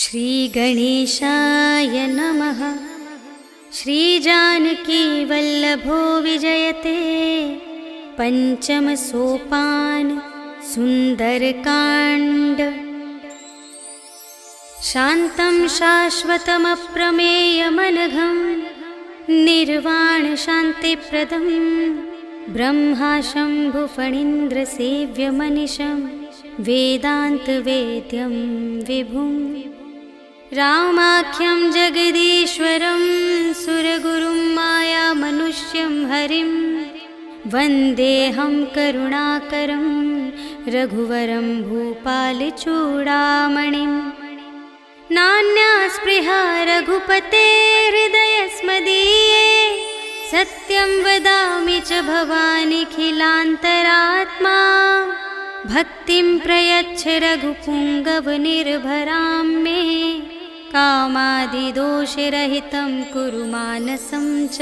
श्रीगणेशाय नमः। श्रीजानकीवल्लभो विजयते पंचम सोपान सुंदरकांड। शान्तं शाश्वतमप्रमेयमनघं निर्वाण शान्तिप्रदं ब्रह्मा शम्भुफणीन्द्रसेव्यमनिशं वेदान्तवेद्यं विभुं रामाख्यं जगदीश्वरं सुरगुरुं मायामनुष्यं हरिं वन्देऽहं करुणाकरं रघुवरं भूपालचूडामणिं। नान्या स्पृहा रघुपते हृदयस्मदीये सत्यं वदामि च भवानिखिलान्तरात्मा। भक्तिं प्रयच्छ रघुपुङ्गवनिर्भरां मे कामादिदोषरहितं कुरु मानसं च।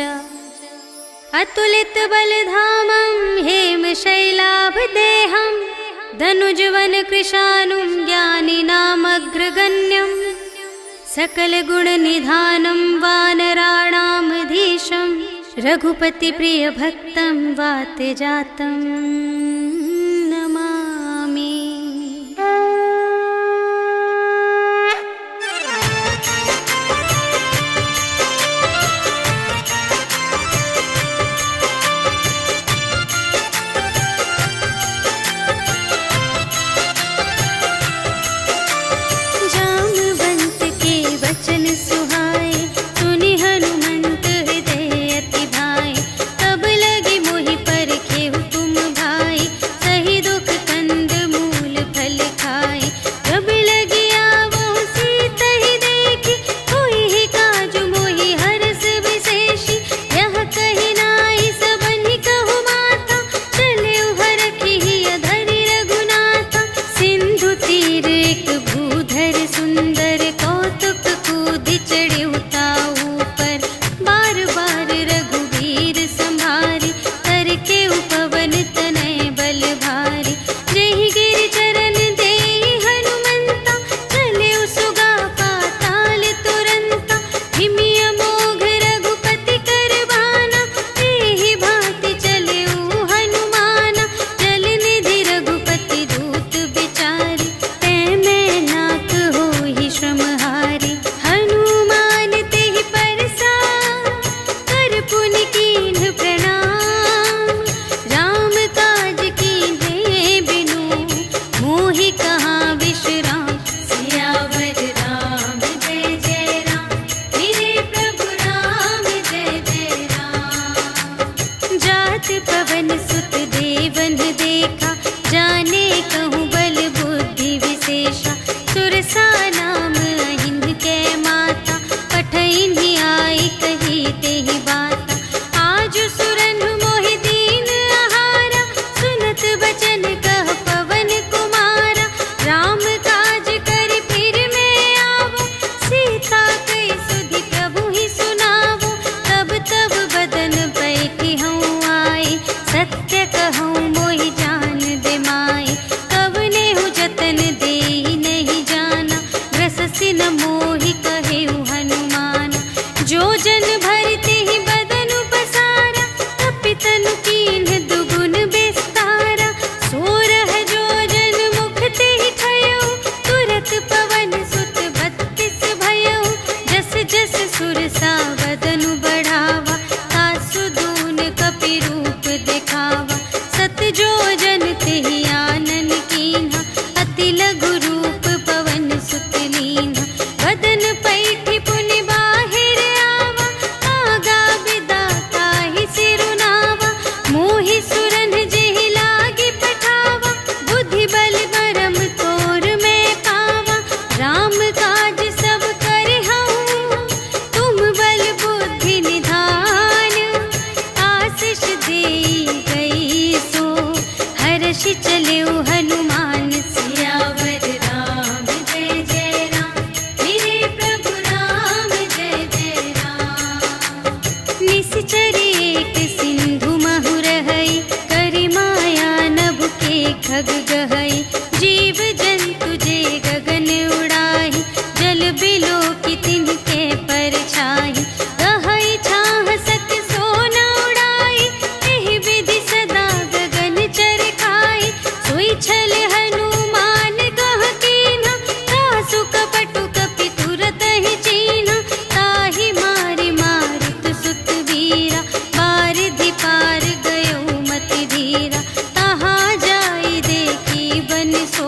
अतुलितबलधामं हेमशैलाभदेहं धनुजवनकृशानुं ज्ञानिनामग्रगण्यं सकलगुणनिधानं वानराणामधीशं रघुपतिप्रियभक्तं वातजातं नमामि। राम काज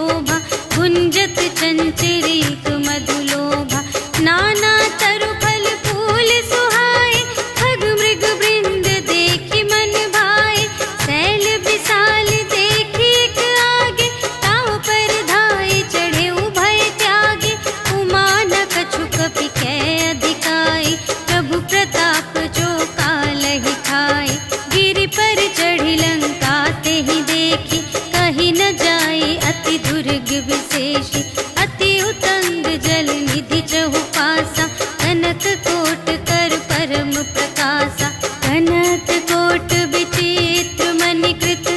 शोभा, गुंजत चंचरीक मधुलोभा। नाना तरु फल फूल सुहाए, खग मृग वृंद देखि मन भाए। शैल विशाल देखि एक आगे, ताव पर धाये चढ़े उभय त्यागे। उमा न कछु कपि कै अधिकाई, प्रभु प्रताप जो कालहि खाए। गिरि पर चढ़ी लंका तेहि देखी, कही न जाई अति दुर्ग विशेषी। अति उतंग जल निधि चहु पासा, कनक कोट कर परम प्रकाशा। कनक कोट विचित्र मणिकृत,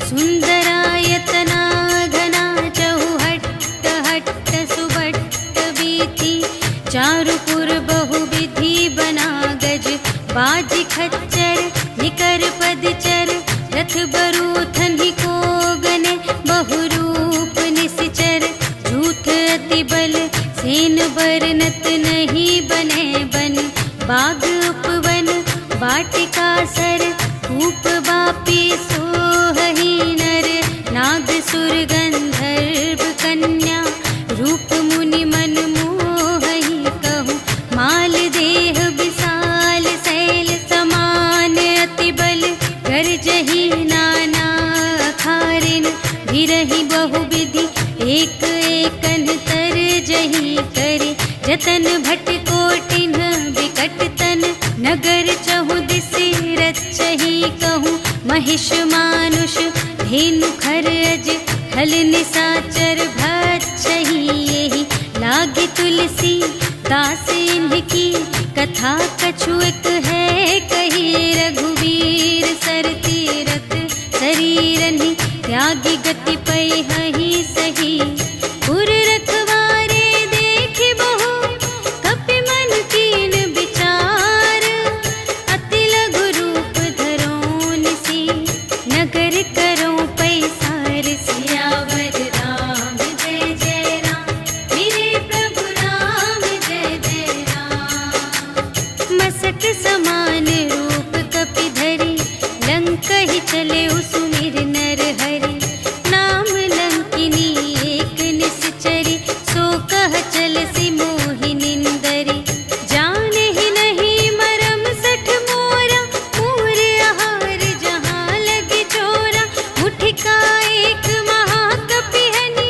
सुंदरायतना घना। चहु हट्ट हट्ट सुभट्ट बीती, चारुपुर बहुविधि बना गज। बाजी खच्चर निकर पदचर, रथ बरूथन ही को गने। बहुरूप निश्चर झूठ अति बल, सेन बरनत नहीं बने बन। बाग उपवन वाटिका सर, कूप बापी सोहहि नर। नाग सुर गंधर्व कन्या, रूप मुनि मन मोहहि कहूँ। माल देह विशाल शैल समान, अति बल गरजहि नाना अखारिन। गिरहि बहुविधि एक एकन तरजहि करे। जतन भट कोटिन विकट तन, नगर चहु दिसि रचहि कहूँ। महिष मानुष धेनु खर अज, खल निसाचर भक्षहि एहि। लागे तुलसी दास इनकी, कथा कछु एक है कही। रघुवीर सर तीरथ शरीरनि, त्यागी गति पैहि सही। पुर रखवारे देखि बहु, कपि मन कीन विचार। अति लघु रूप धरो निसी, नगर करो पैसार। सियावर राम जय जय राम, मेरे प्रभु राम जय जय राम। मसक समान रूप कपि धरि, लंकहि चले सुमिर नर हरि। नाम लंकिनी एक निश्चरी, सो कह चलसि मोहि निंदरी। जानहि नहीं मरम सठ मोरा, मूर आहार जहाँ लगे चोरा। मुठिका एक महाकपि हनि,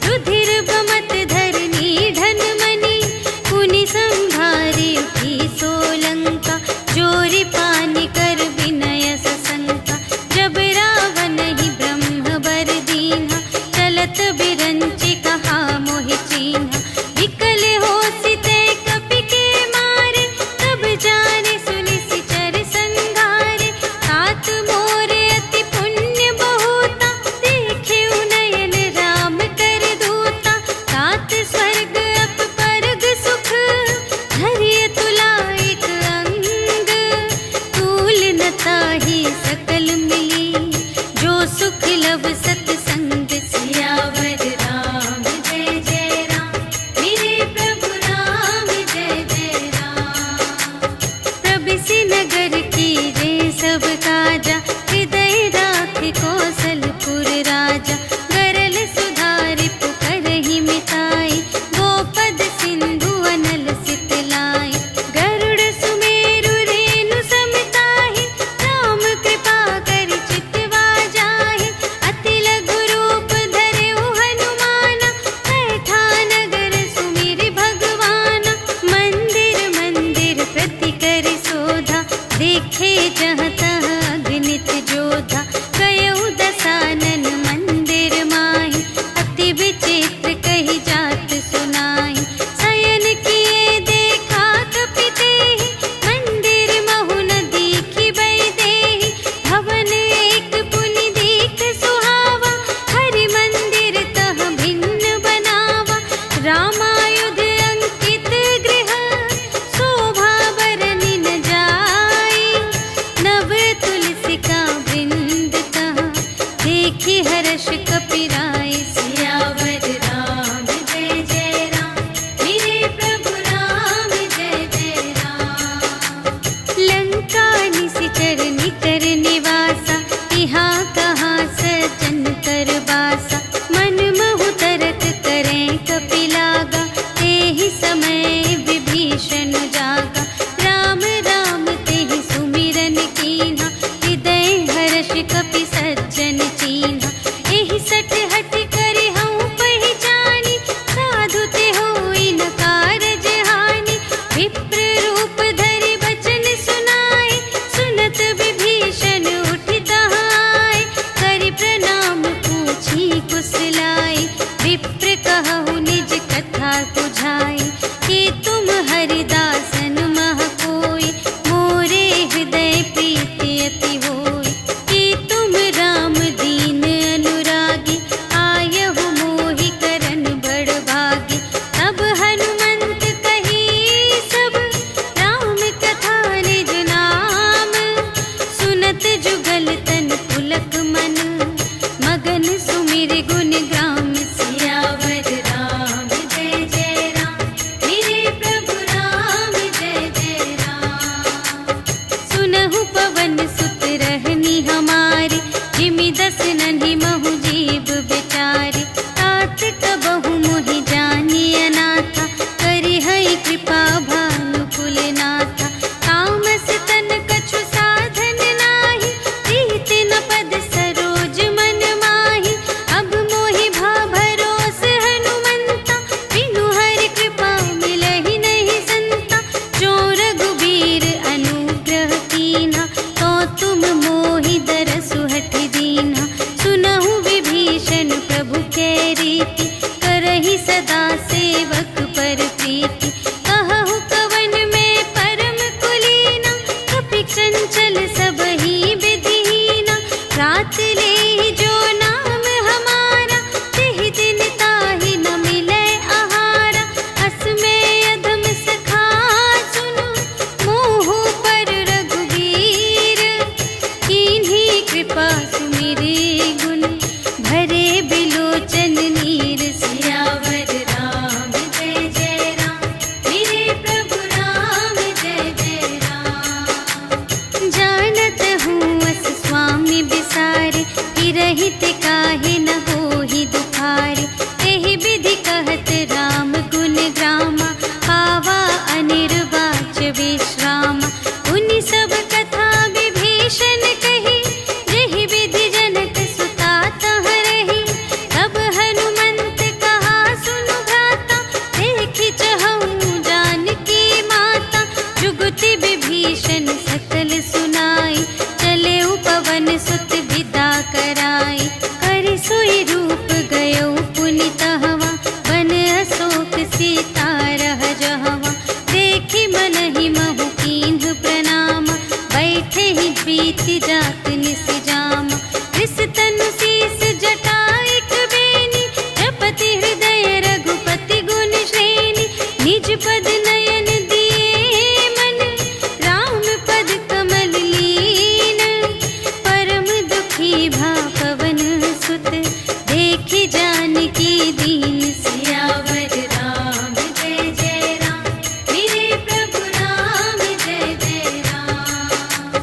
रुधिर बमत धरनी धन मनि। पुनि संभारी उठी सोलंका, जोरि पानि कर विनय सशंका। जब रावण ही ब्रह्म बर दीन्हा, चलत बिरंचि कहा मोहि चीन्हा। विकल होसि तै कपि के मारे, तब जाने सुनि सिचर संघारे। तात मोर अति पुण्य बहुता, देखे नयन राम कर दूता। तात स्वर्ग अप परग सुख, धरिय तुला एक अंग। तूल न ताहि सकल मिली, जो सुख लव सतसंग। सियावर राम जय जय राम, मेरे प्रभु राम जय जय राम। प्रबिसि नगर कीजे सब काजा, हृदय राखि कौशलपुर राजा। गरल सुधारि पुकारहि मिताई, गोपद सिंधु अनल सितलाई। गरुड़ सुमेरु रेणु समताहि, राम कृपा करि चितवा जाहि। अति लघु रूप धरेउ हनुमाना, बैठा नगर सुमिरि भगवाना। मंदिर मंदिर प्रति करि शोधा, देखे जहाँ तहाँ अगणित जोधा। गयउ दसानन मंदिर माहि, अति विचित्र कही जात सुनाई। शयन किए देखा कपि तेहि, मंदिर महु न दीखि वैदेही। भवन एक पुनि दीख सुहावा, हरि मंदिर तह भिन्न बनावा। रामायुध अंकित गृह, शोभा बरनि न जाई। नव तुलसिका वृंद तहाँ, देखि हर्ष कपि राई। सियावर राम कहु निज कथा बुझाई, कि तुम हरिदासन मह कोई, मोरे हृदय प्रीति अति होई। कि तुम राम दीन अनुरागी, आयहु मोहि करन बड़ भागी। तब हनुमंत कही सब, राम कथा निज नाम। सुनत जुगल तन पुलक मन, मगन सुमिर गुण ग्राम। सियावर राम जय जय राम, मेरे प्रभु राम जय जय राम। सुनहु पवन सुत रहनी हमारी, जिमि दस नन्हि महु जीव बिचारी। तात कबहु मोहि जानिय नाथा, करिहै कृपा भानु कुलनाथा। तामस तन कछु साधन नाही, प्रीति न पद सरोज मन माही। अब मोहि भा भरोस हनुमंता, बिनु हरि कृपा मिलहि नहीं संता। जो रघुबीर अनुग्रह कीन्हा, तो तुम मोहि दरसु हठि दीन्हा। सुनहु विभीषण प्रभु कै रीति, करहि सदा सेवक पर प्रीति। कहहु कवन में परम कुलीना, कपि चंचल सबहि विधिहीना। रात लेहि जो नाम हमारा, तिहि दिन ताहि न मिलै आहारा। अस में अधम सखा सुनु, मोहु पर रघुबीर। कीन्ही कृपा सुमिरि गुण, भरे बिलोचन नीर। सियावर राम जय जय राम, मेरे प्रभु राम जय जय राम। जानत हूँ अस स्वामी बिसारे, हिरहित काहे न होहि दुखारे। एहि विधि कहत राम गुण ग्रामा, पावा अनिर्वाच विश्रामा। उनि सब कथा विभीषण कही, जेहि विधि जनक सुता तह रही। तब हनुमंत कहा सुनु भ्राता, देखि चहऊँ जानकी माता। जुगति विभीषण सकल सुनाई, चले पवन सुत विदा कराई। करि सोई रूप गयो पुनि तहवा, बन अशोक सीता रह जहवा। देखि मनहि महु कीन्ह प्रणाम, बैठे ही प्रीति जात निस जामा। रिस तनु शीस जटा एक बेनी, जपति हृदय रघुपति गुण श्रेणी। निज पद नयन दिए मन, राम पद कमल लीन। परम दुखी भा पवन सुत, देखि जानकी दीन। सियावर राम जय जय राम, मेरे प्रभु राम जय जय राम।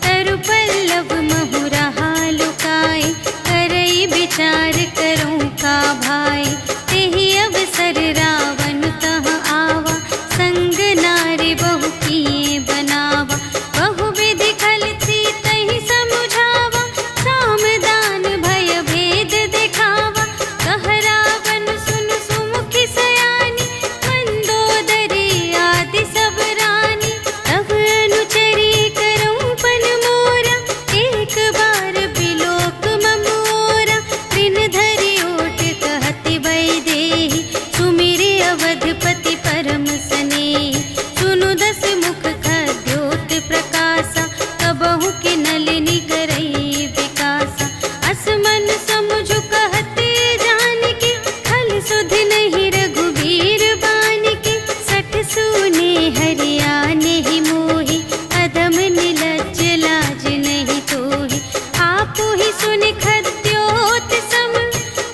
तरु पल्लव महु रहा लुकाई, करई विचार करूँ का भाई। तेहि अवसर रावण तह आवा, संग नारी बहु किए बनावा। बहु विधि खल सीतहि समुझावा, साम दान भय भेद दिखावा। कह रावण सुनु सुमुखि सयानी, मंदोदरी आदि सब रानी। तब अनुचरी करऊँ पन मोरा, एक बार बिलोक ममोरा। दिन धरि ओट कहति वैदेही, सुमिरि अवधपति परम स्नेही। सुनु दस मुख खद्योत प्रकाशा, कबहु के नलिनी करई विकासा। अस मन समुझु कहते जानकी, खल सुध नहीं रघुबीर बानिकी। सठ सूने हरियाने ही मोहि, अधम निलज्ज लाज नहीं तोहि। आपु ही सुनि खद्योत सम,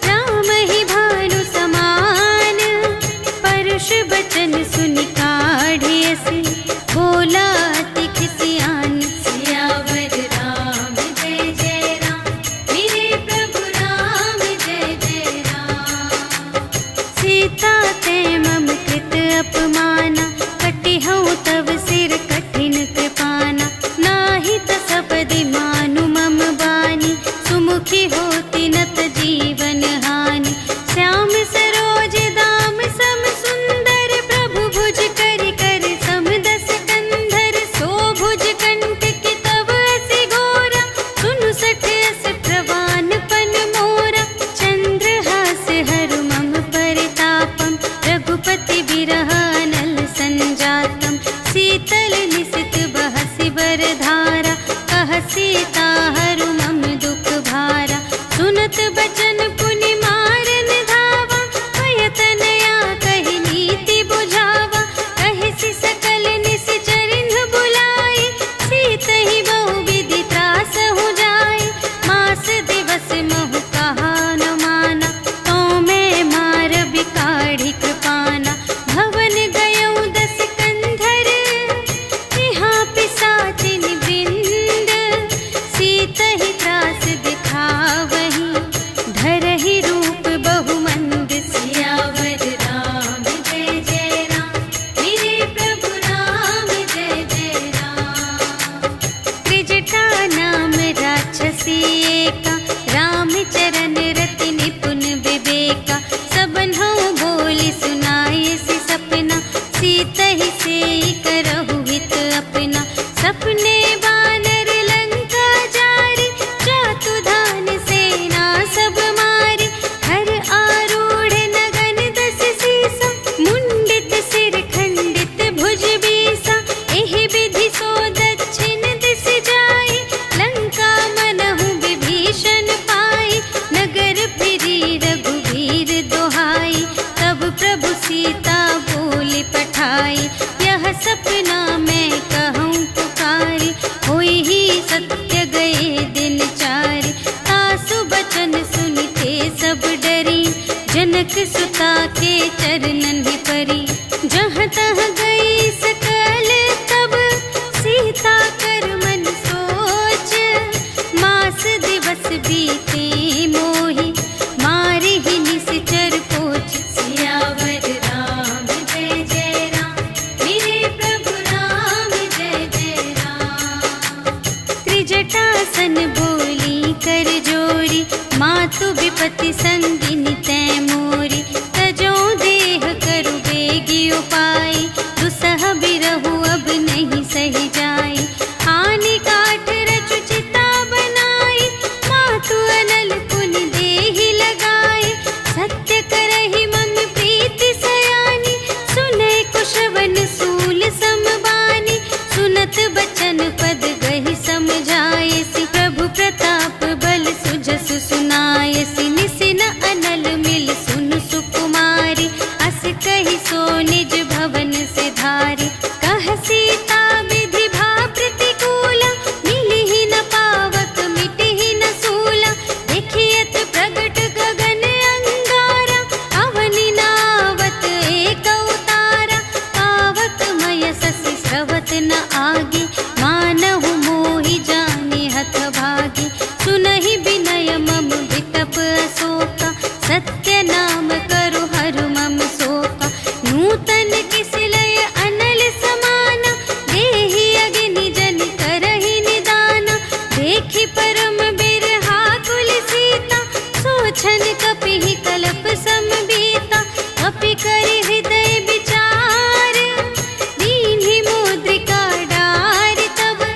राम ही भानु समान। परुष बचन सुनि काढ़िय से, बोला अति खिसियान। सियावर राम जय जय राम, मेरे प्रभु राम जय जय राम। सीता ते मम कृत अपमाना, कटिहउँ तव सिर कठिन कृपाना। नाही त सपदि मानु मम बानी, सुमुखी होति नत जीवन हानि। श्याम सरोज दाम सम सुंदर, प्रभु भुज करि कर सम दस कंधर। सो भुज कंठ की तब असि घोरा, सुनु सठ अस प्रवान पन मोरा। चंद्रहास हरु मम पर सीता के चरणन ही परी। जहाँ तहाँ गई सकल तब सीता कर मन सोच। मास दिवस बीते मोहि मारे ही निश्चर पोच। सियावर राम जय जय राम, मेरे प्रभु राम जय जय राम। त्रिजटासन बोली कर जोरी, मातु विपति संगिनी तै मोरी। तजो देह करु बेगी उपाय, दुसह बिरहु अब नहीं सही जाई। आने काठ रचु चिता बनाई, मातु अनल पुनि देहि लगाई। सत्य करहि मम प्रीति सयानी, सुनै कुशवन सूल समबानी। सुनत बचन पद गहि समझायसि, प्रभु प्रताप बल सुजसु सुनायसि। निसिन अनल मिल सुन सुकुमारी, अस कहि सो निज भवन से धारी। कह सीता विधि भा प्रतिकूला, मिलिहि न पावक मिटिहि न सूला। देखियत प्रगट गगन अंगारा, अवनि नावत एक अवतारा। पावक मय ससि स्रवत न आगे, मानहु मोहि जाने हथ भागी। सुनहि विनय मम विटप अशोका, सत्य नाम करु हरु मम शोका। नूतन किसलय अनल समाना, देहि अग्नि जन करहि निदाना। देखि परम बिरहा कुल सीता, सोचन कपिहि कल्प समबीता। कपि करि हृदय विचार, दीन्हि मुद्रिका डार। तब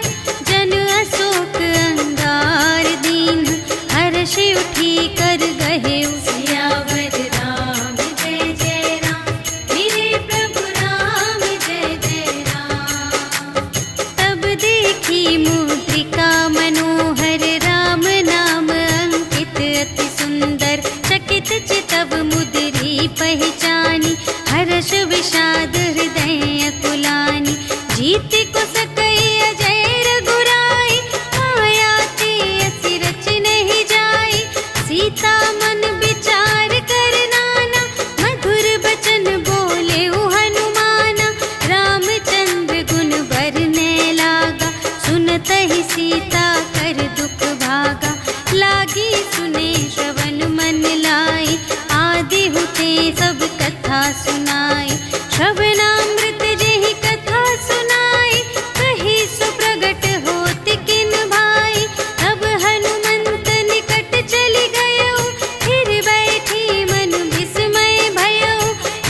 जन अशोक अंगार दीन, हर्षि उठी कर गहेउ। सियावर राम जय जय राम, मेरे प्रभु राम जय जय राम। तब देखी मुद्रिका मनोहर, राम नाम अंकित अति सुंदर। चकित चितव मुद्री पहचानी, हर्ष विषाद हृदय अकुलानी। जीति को सकई अजय रघुराई, माया ते असि रच नहीं जाई। सीता मन विचार कर नाना, मधुर बचन बोले हनुमाना। रामचंद्र गुण बरने लागा, सुनतहि सीता कर दुख भागा। लागी सुने श्रवण मन लाई, आदि हुते सब कथा सुनाई। श्रवणामृत जेहि कथा सुनाई, कही सो प्रगट होत किन भाई। तब हनुमंत निकट चली गयो, फिर बैठी मन विस्मय भयो।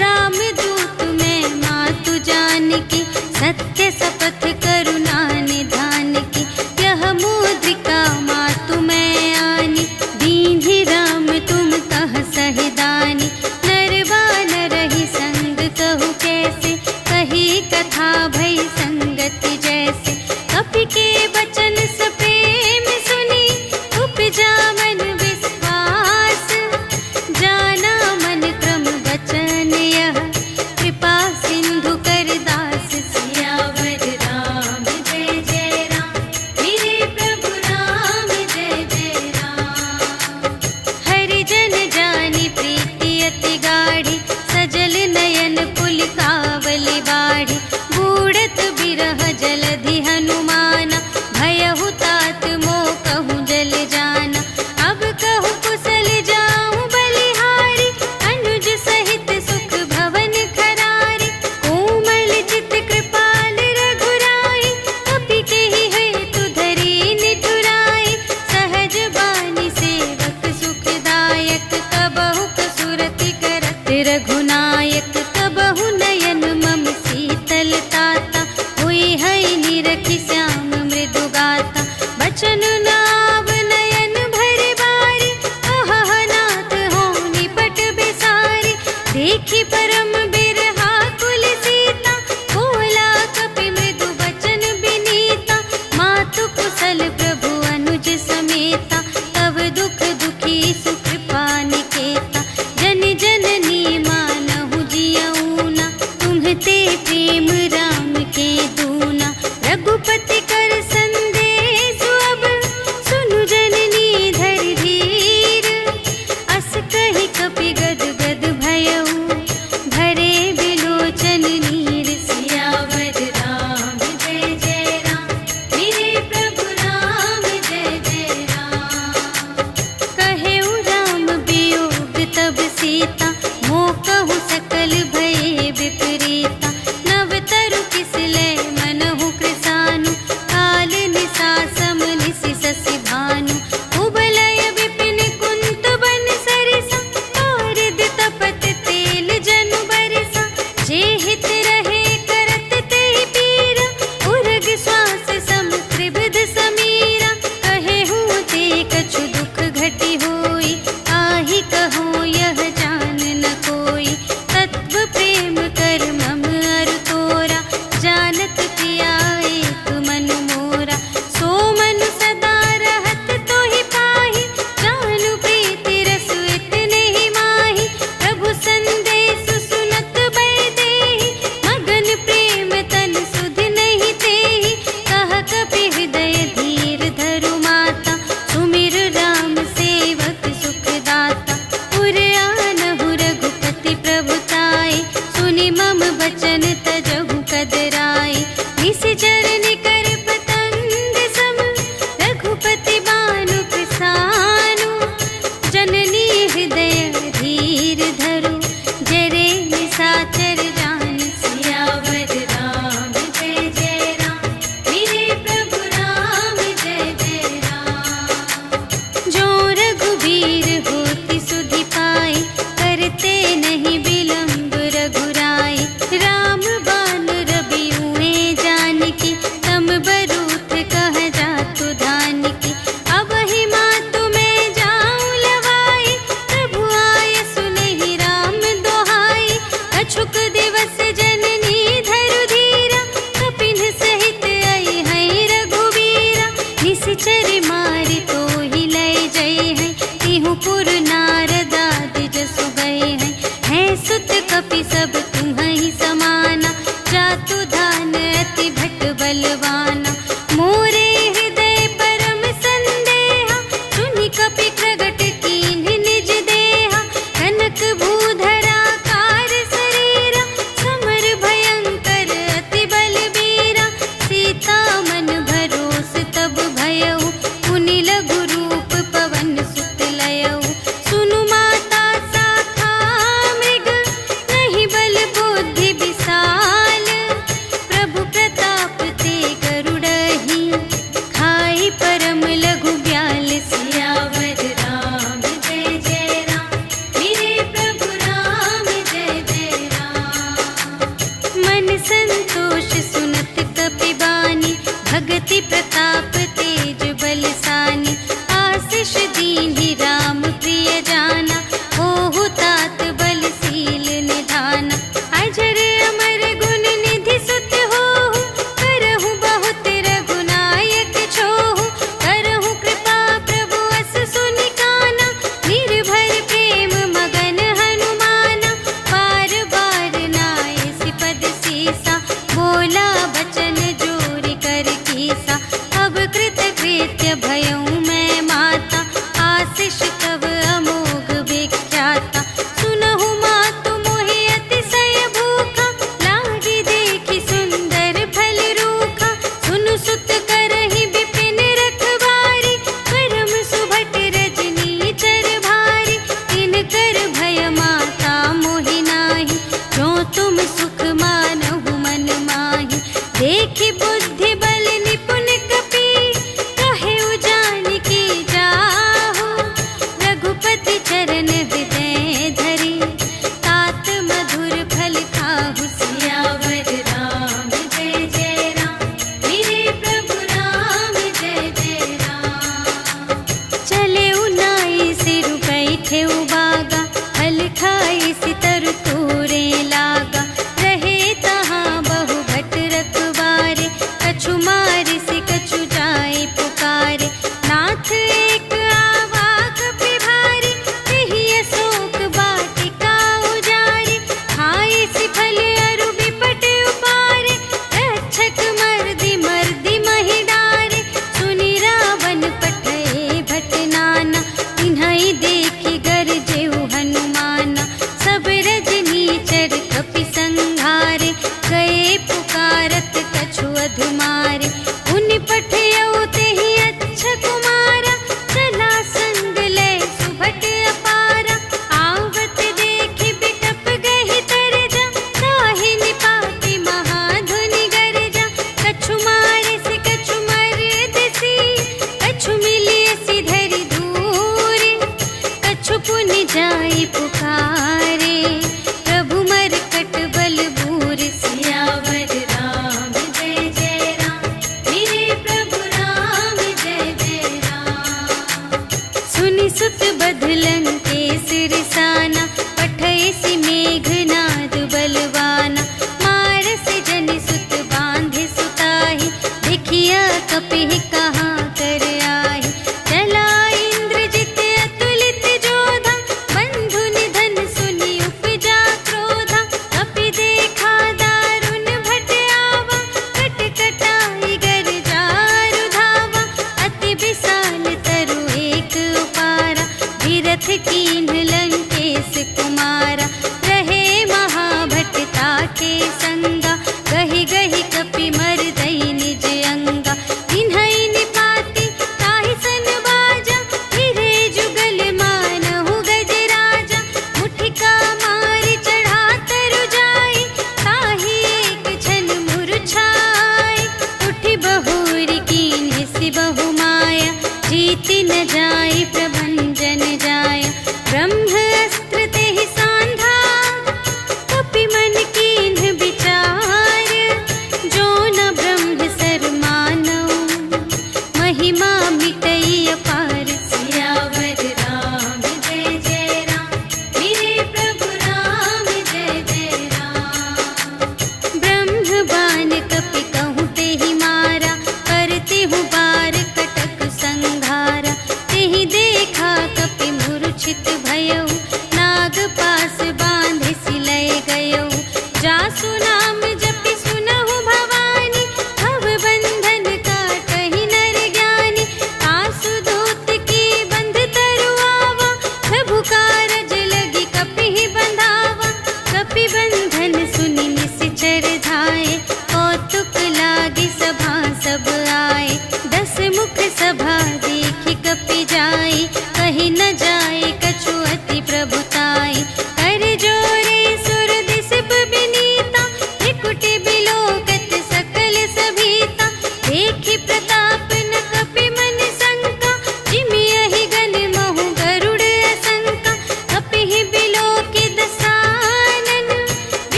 रामदूत मैं मातु जानकी, सत्य शपथ करुणा निधान की। यह मुद्रिका मातु मैं आनी, दीन्हि राम तुम कह सहिदानी। नर बानर ही संग कहु कैसे, कही कथा भई संगति जैसे। कपि के बचन सप्रेम सुनी, उपजा मन विश्वास। जाना मन क्रम बचन यह, कृपा सिंधु कर दास। सियावर राम जय जय राम, मेरे प्रभु राम जय जय राम। हरिजन जानी प्रीति अति गाढ़ी, सजल नयन पुलिकावली बाढ़ी। बूढ़त बिरह जलधि हनुमाना, भयहु तात मोह कहूँ जल जाना। अब कहूँ कुशल जाऊँ बलिहारी, अनुज सहित सुख भवन खरारी। कोमल चित कृपाल रघुराई, कपि केहि हेतु धरी निठुराई। सहज बानी सेवक सुखदायक, कबहु कसुरति करत रघुनायक। कबहु नयन मम शीतल ताता, हुई है निरखि श्याम मृदु गाता। बचन नाव नयन भर बारी, अहह नाथ हो निपट बेसारी। देखी परम बिरहा कुल सीता, बोला कपि मृदु बचन बिनीता। मातु कुशल प्रभु अनुज समेता, तब दुख दुखी सुकृपा निकेता। जन जननी मानहु जियऊना, तुम्हते प्रेम राम के दूना। रघुपति कर संदेश अब, सुनु जननी धर धीर। अस कहि कपि गद गद भयउ, कपि सब तुम्हि समाना, जातु दान अति भट बलवाना। मोरे हृदय परम संदेहा, सुनि कपि प्रगट कीन्ह निज देहा। कनक भूधरा कार शरीरा, समर भयंकर अति बलबीरा। सीता मन भरोस तब भयउ, पुनि लघु रूप पवन सुत लयउ। सुनु माता शाखा मृग, नहीं बल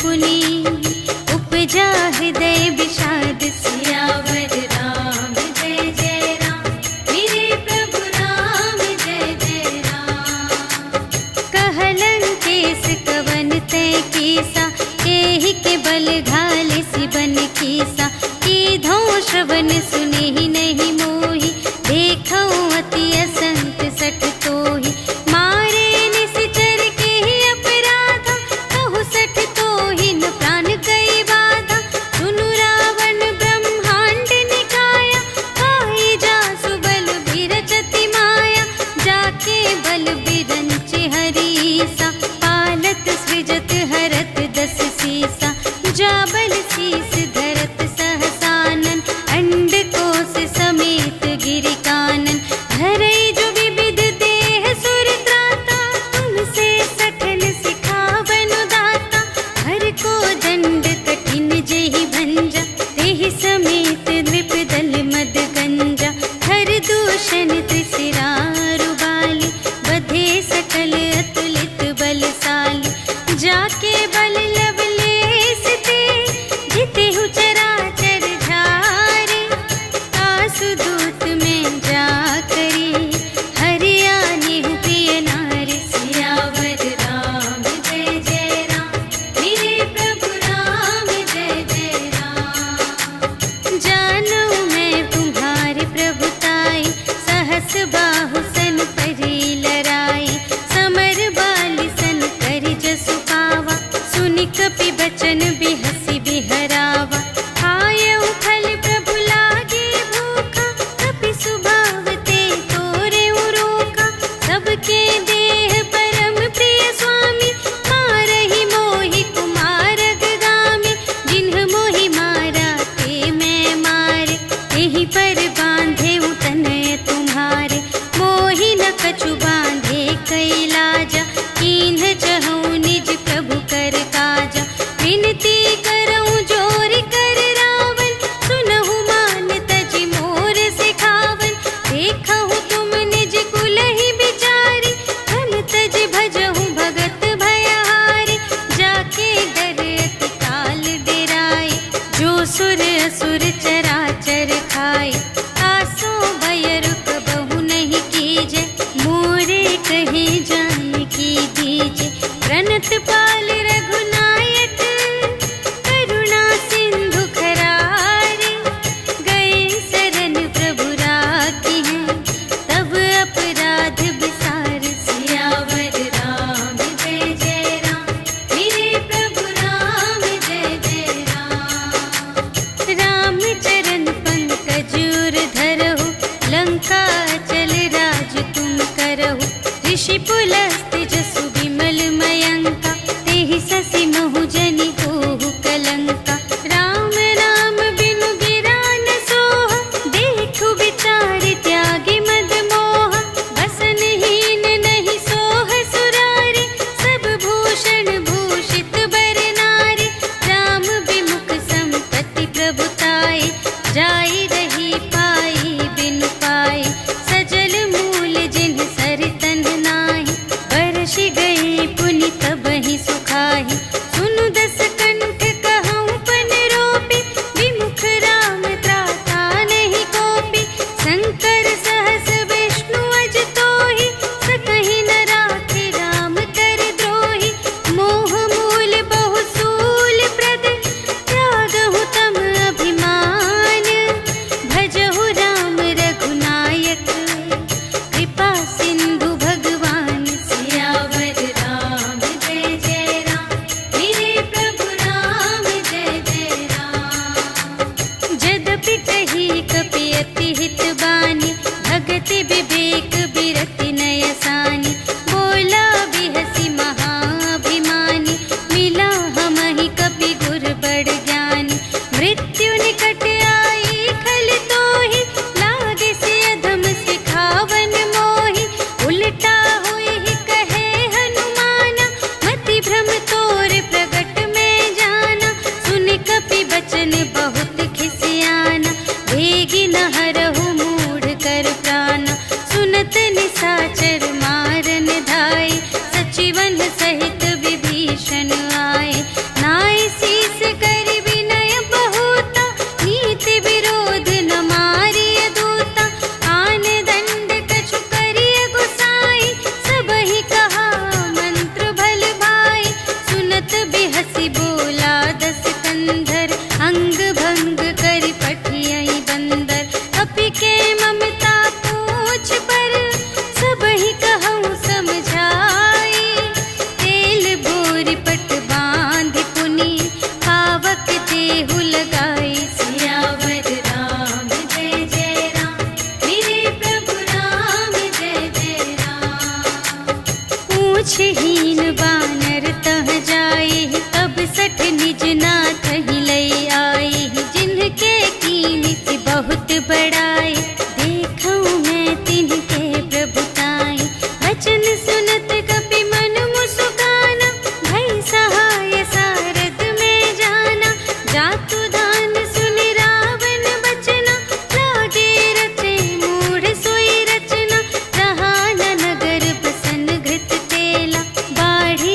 पुनि उपजा हृदय विषाद। सियावर राम जय जय राम, मेरे प्रभु राम जय जय राम। कहलन केस कवन तय कीसा, एहि के बल घाले सिबन कीसा। कीधो श्रवण सुने ही नहीं मोहि, देखो अति असंत सठ तोहि। मारे निश्चर के ही अपराधा, कहु सठ तोहि न प्राण गई बाधा। सुनु रावण ब्रह्मांड निकाया, पाई जासु बल बिरचति माया। जाके बल बिरंचि हरीसा, पालत सृजत हरत दस सीसा। जा बल शीस धरत सहसानन, अंड कोश समेत गिरि कानन। धरई जो विविध देह सुर त्राता, तुमसे सठन सिखावन दाता। हर को दंड कठिन जेहि भंजा, तेहि समेत नृप दल मद गंजा। हर दूषण त्रिशिरारु बाली, बधे सकल अतुलित बलशाली। जाके बल लवलेश ते, जितेहु चराचर झारे। आसु दूत में जा करी, हरियाणेहु प्रिय नारी। सियावर राम जय जय राम, मेरे प्रभु राम जय जय राम। जानू मैं तुम्हारी प्रभुताई, सहस बाहु सन परी लराई। समर बाली सन करि जसु पावा, सुनि कपि बचन बिहसि बिहरावा। आयउ फल प्रभु लागे भूखा, कपि सुभाव ते तोरेउ रोका। सबके देह परम प्रिय स्वामी, मारहि मोहि कुमारग गामी। जिन्ह मोहि मारा ते मैं मारे, एहि पर बांधेउ तनय तुम्हारे। मोहि न कछु बांधे कैलाजा, कीन्ह चहु निज प्रभु कर काजा। विनती करऊं जोर कर रावण, सुनहु मान तजि मोर सिखावन। देखहु तुम निज कुलहि बिचारी, धन तजि भजहु भगत भयहारी। जाके डर अति काल डेराए, जो सुर असुर चराचर खाए। आसो भय रुक बहु नहीं कीजे, मोरे कहे जाए की दीजे। प्रणत पाल रघुनायक, करुणा सिंधु खरारे। गए शरण प्रभु राखी हैं, तब अपराध बिसार। सियावर राम जय जय राम, मेरे प्रभु राम जय जय राम। राम चरण पंकज उर धरहु, लंका चल राज तुम करहु। ऋषि पुलस्त जसु विमल मयंका, तेहि ससि महु जनि होहु कलंका। राम नाम बिनु गिरा न सोहा, देखु विचार त्यागी मद मोहा। बसनहीन नहीं सोह सुरारी, सब भूषण भूषित बर नारी। राम विमुख संपत्ति प्रभुताई, जाई रही पाई बिनु पाई। सजल मूल जिन्ह सर तन नाही, बरषि गई पुनि तबहि सुखाहि। सुनु दस कंठ कहऊँ पन रोपी, विमुख राम त्राता नहीं कोपी। शंकर सहस विष्णु अज तोहि, सकहि न राखि राम कर द्रोहि। मोह मूल बहु सूल प्रद, त्यागहु तम अभिमान। भजहु राम रघुनायक, कृपा सिंधु भगवान। सियावर राम जय जय राम, मेरे प्रभु राम जय जय राम। जदपि कही कपि अति हित बानी, भगति विवेक बिरति नय सानी। बोला बिहसि महाभिमानी, मिला हमहि कपि गुर बड़ ज्ञानी। मृत्यु निकट आई खल तोहि, लागे से अधम सिखावन मोहि। उल्टा हुई ही कहे हनुमाना, मति भ्रम तोर प्रगट में जाना। सुनि कपि बचन बहुत खिसियाना, भेगी न हरहु मूढ़ कर प्राणा। सुनत निसाचर मारन धाय, सचिवन सहित विभीषण आए। नाय कुछ हीन बानर तह जाए, तब सठ निज नाथ ही लई आए। जिनके कीन से बहुत बड़ाए, देखूं मैं तिनके प्रभुताई। वचन सुनत कपि मन मुस्काना, भई सहाय सारद में जाना। जातु दान सुनि रावण बचना, लागे रचे मूढ़ सोई रचना। रहा न नगर बसन घृत तेला, बाढ़ी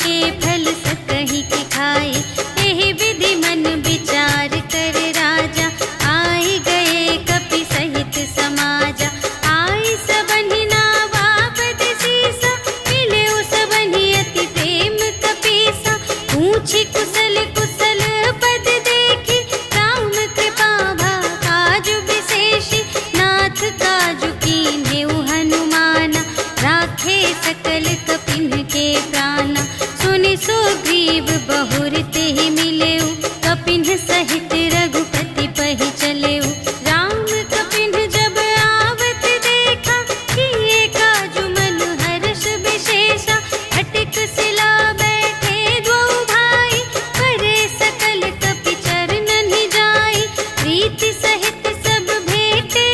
के फल सकहि के खाए। एहि विधि मन विचार कर राजा, आई गए कपि सहित समाजा। आई सबनि नावा पद सीसा, मिले सबनि अति प्रेम कपीसा। पूछी कुशल कुशल पद देखी, राम कृपा भा काजु विशेषी। नाथ काजु कीन्हेउ हनुमाना, राखे सकल कपिन के प्राणा। सुनि सुग्रीव बहुर तेहि मिलेउ, कपिन सहित रघुपति पहि चलेउ। राम कपिन जब आवत देखा, किए काजु मन हर्ष विशेषा। अटक शिला बैठे द्वौ भाई, करे सकल कपि चरणनि जाई। प्रीति सहित सब भेटे,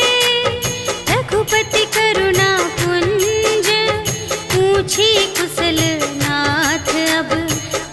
रघुपति करुणा पुंज। पूछी कुशल नाथ अब,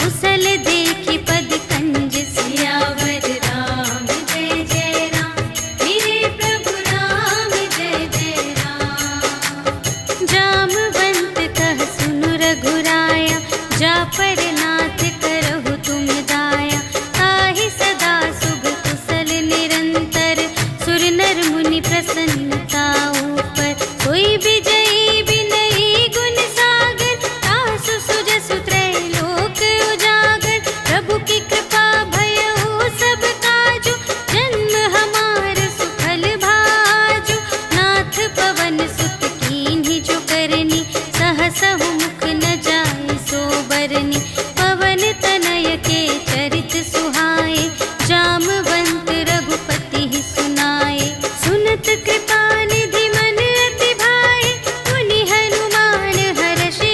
कुशल देखी पद कंज। सियावर राम जय जय राम, मेरे प्रभु राम जय जय राम। जामवंत कह सुनु रघुराया, जा पर नाथ करहु तुम दाया। ताहि सदा शुभ कुशल निरंतर, सुर नर मुनि प्रसन्नता ऊपर। कोई विजयी विनयी गुण सागर, तासु सुजसु त्रैलोक उजागर। प्रभु की कृपा भयउ सब काजु, जन्म हमार सुफल भाजु। नाथ पवन सुत कीन्ही जो करनी, सहसहु मुख न जाय सो बरनी। पवन तनय के चरित सुहाए, जामवंत रघुपति ही सुनाए। सुनत कृपा निधि मन अति भाए, मुनि हनुमान हर्षि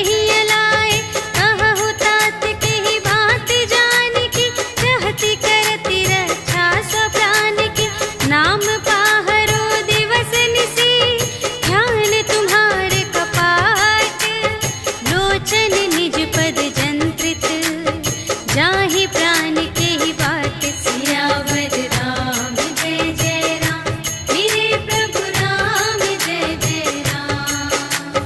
लाए। कहु तात केहि बात जानकी, रहति करति रक्षा सब प्राण की। नाम पाहरो दिवस निसी, ध्यान तुम्हारे कपाट। लोचन निज पद जंत्रित, जाहि प्राण केहि बाट। सियावर राम जय जय राम, मेरे प्रभु राम जय जय राम।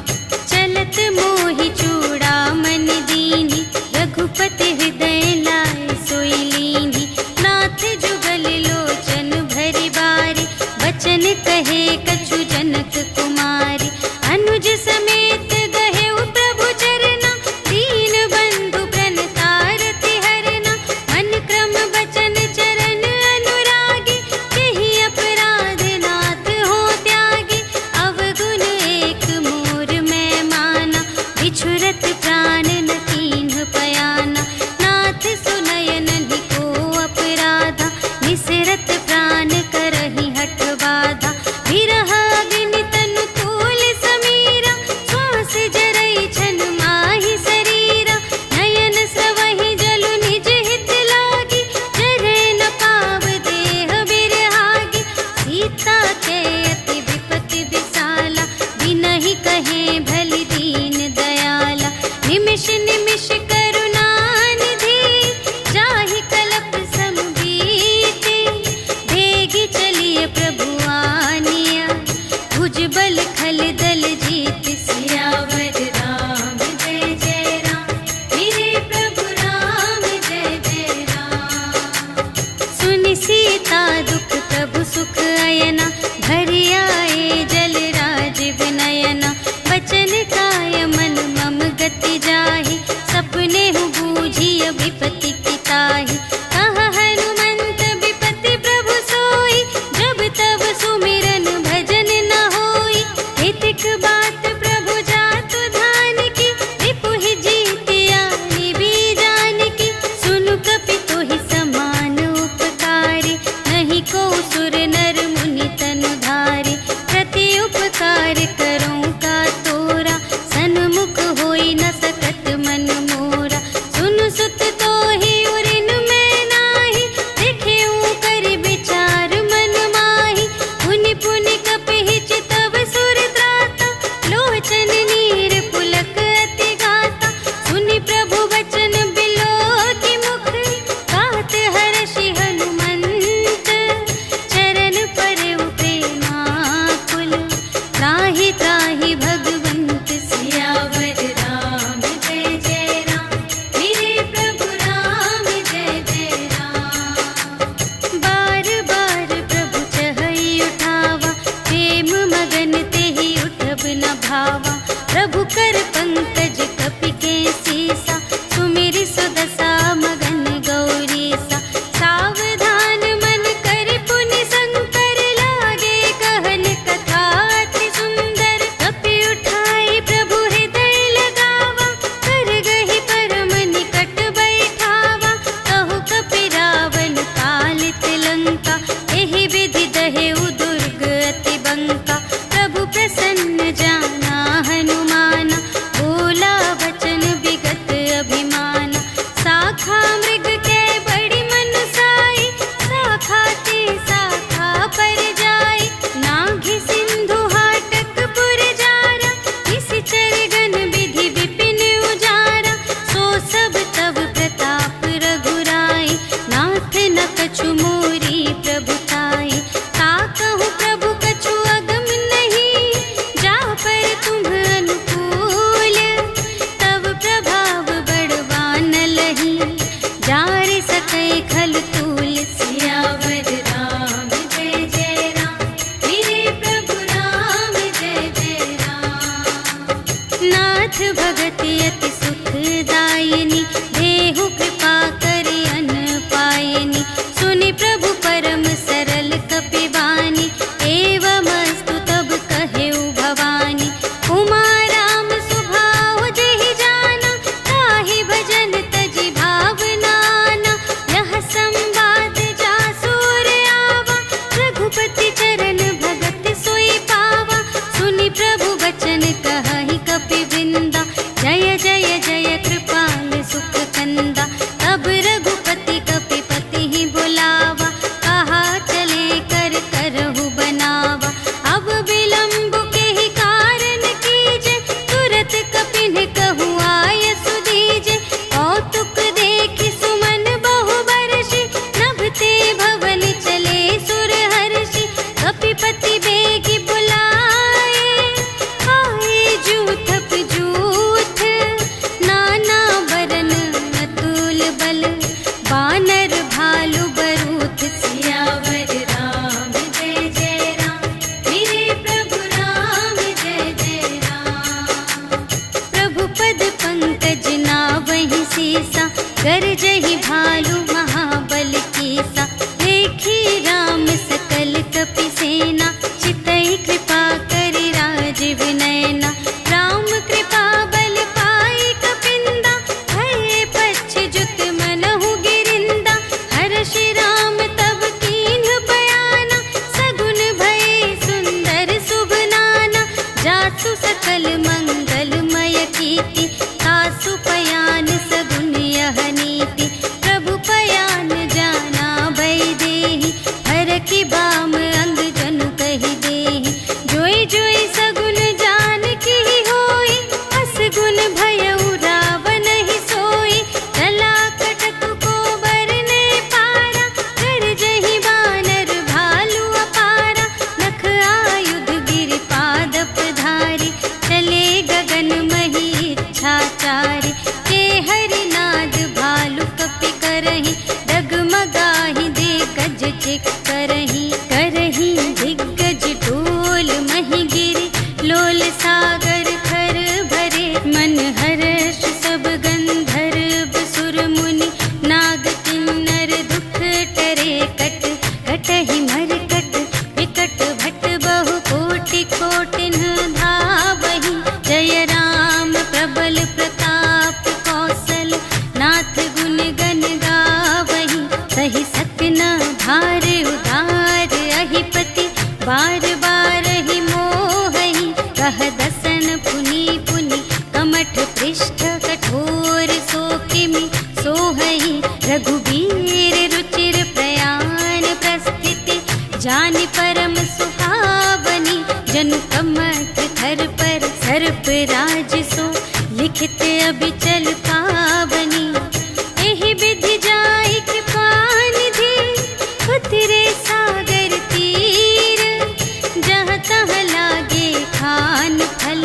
चलत मोहि चूड़ामन दीन्ही, रघुपति हृदय लाए सोई लीन्ही। नाथ जुगल लोचन भरि बारी, बचन कहे कछु जनक कुमारी। अनुज समेत गहेउ प्रभु चरना, दीन बंधु प्रणतारति हरना। मन क्रम बचन चरण अनुरागी, केहि अपराध नाथ हो त्यागी। अवगुण एक मोर मैं माना, बिछुरत प्राण न कीन्ह पयाना। नाथ सुनयनहि को अपराधा, निसरत प्राण करहि हठ बाधा। विरह अग्नि तनु तूल समीरा, श्वास जरई छन माहि शरीरा। नयन स्रवहि जलु निज हित लागी, जरै न पाव देह बिरहागी। सीता के अति विपति विसाला, बिनहि कहे भलि दीन दयाला। निमिष निमिष करुणा निधि, जाहि कलप सम बीति। भेगी चलिए प्रभु आनिया, भुजबल खल दल जीत। सियावर राम जय जय राम, मेरे प्रभु राम जय जय राम। सुनि सीता दुख प्रभु सुख अयना, भरि आए जल राज विनयना। वचन काय मन मम गति जाहि, सपने हु बूझिय विपति की ताहि। कहा हनुमंत विपति प्रभु सोई, जब तब सुमिरन भजन न होई। हितिक बात प्रभु जातु धान की, रिपुहि जीतिया निबी जान की। सुनु कपि तोहि समान उपकारी, नहीं को सुर नर मुनि तनु धारी। प्रति उपकार करूं का तोरा, सन्मुख होई न सकत मन मोरा। सुनु सुत तोहि उरिन मैं सुदशा मगन गौरी सा। सावधान मन कर पुनि शंकर लागे कहन कथा अति सुंदर। कपि उठाई प्रभु हृदय लगावा कर गही परम निकट बैठावा। कहु कपि रावण कालित लंका एहि विधि दहेउ दुर्ग अति बंका। प्रभु प्रसन्न जाना हनुमाना बोला वचन विगत अभिमाना। शाखा मृग के बड़ी मनसाई शाखा ते शाखा पर जाई। नाघि सिंधु हाटक पुर जारा निशिचर गण विधि विपिन उजारा। सो सब तब प्रताप रघुराई नाथ न कछु मोरी प्रभुताई। ताकहु प्रभु कछु अगम नहीं जा पर तुम अनुकूल। तब प्रभाव बड़वान लही जार सकै खल तूल। सियावर राम जय जय राम मेरे प्रभु राम जय जय राम। नाथ भगति अति सुखदायिनी देहु कृपा करि अन पायनी। सुनि प्रभु परम सरल कपिवानी एवमस्तु तब कहेउ भवानी। उमा राम सुभाव जेहि जाना ताहि भजन तजि भावनाना। यह संवाद जासुर आवा रघुपति चरण भगत सोई पावा। सुनि प्रभु वचन कहहि कपि वृंदा जय जय जय कृपाल सुख कंदा। तब रघुपति कपिपति ही बुलावा कहा चले कर करहु बनावा। अब विलंब के ही कारण कीजे तुरत कपिन कहु आय सुदीजे। कौतुक देखि सुमन बहु बरषि नभते भवन चले सुर हर्षि। कपिपति बेगी बुलाए आए जूथप जूथ नाना बरन अतुल बल। बानर भालु बरूथ सियावर राम जय जय राम मेरे प्रभु राम जय जय राम। प्रभु पद पंकज नावहि सीसा गरजहि भालु महाबल कीसा। देखी राम सकल कपि सेना चितई कृपा करि राजीव नयना। राम कृपा बल पाई कपिंदा भये पच्छ जुत मनहु गिरिंदा। हर्षि राम तब कीन्ह बयाना सगुन भये सुंदर शुभ नाना। जासु सकल मंगलमय कीर्ति तासु पयान सगुन यह नीति। प्रभु पयान जाना भय देहि हरखि बाम अंग जनु कहि देहि। जोई जोई सगुन जान की होई असगुन भयउ रावण ही सोई। चला कटक को बरने पारा गरजहि बानर भालु अपारा। नख आयुध गिरि पादप धारी चले गगन मही इच्छाचारी। के हरिनाद भालु कपि करहि डगमगाहि दे गज चिक करहि। करहि दिग्गज ढोल महि गिरि लोल सागर खर भरे। मन हर्ष सब गंधर्व सुर मुनि नाग किन्नर दुख टरे। कट कटहि मरकट विकट भट बहु कोटि कोटिन धावहि। जय राम प्रबल प्रताप कौशल नाथ गुण गण गावहि। सहि सकना भार उधार अहिपति बार बार ही मोहहि। कह दसन पुनि पुनि कमठ पृष्ठ कठोर सो किमि सोहहि। रघुबीर रुचिर प्रयाण प्रस्थिति जानि परम सुहावनी। जनु कमठ थर पर सर्प राज सो लिखित अबिचल पावनी। एहि विधि जाई कृपा निधि उतरे सागर तीर। जहाँ तहाँ लागे खान फल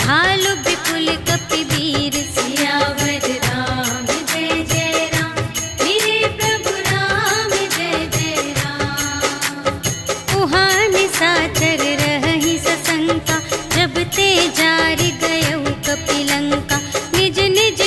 भालु विपुल कपि वीर। सियावर राम जय जय राम मेरे प्रभु राम जय जय राम। उहाँ निशाचर रहहि सशंका जब ते जारि गयउ कपि लंका। निज निज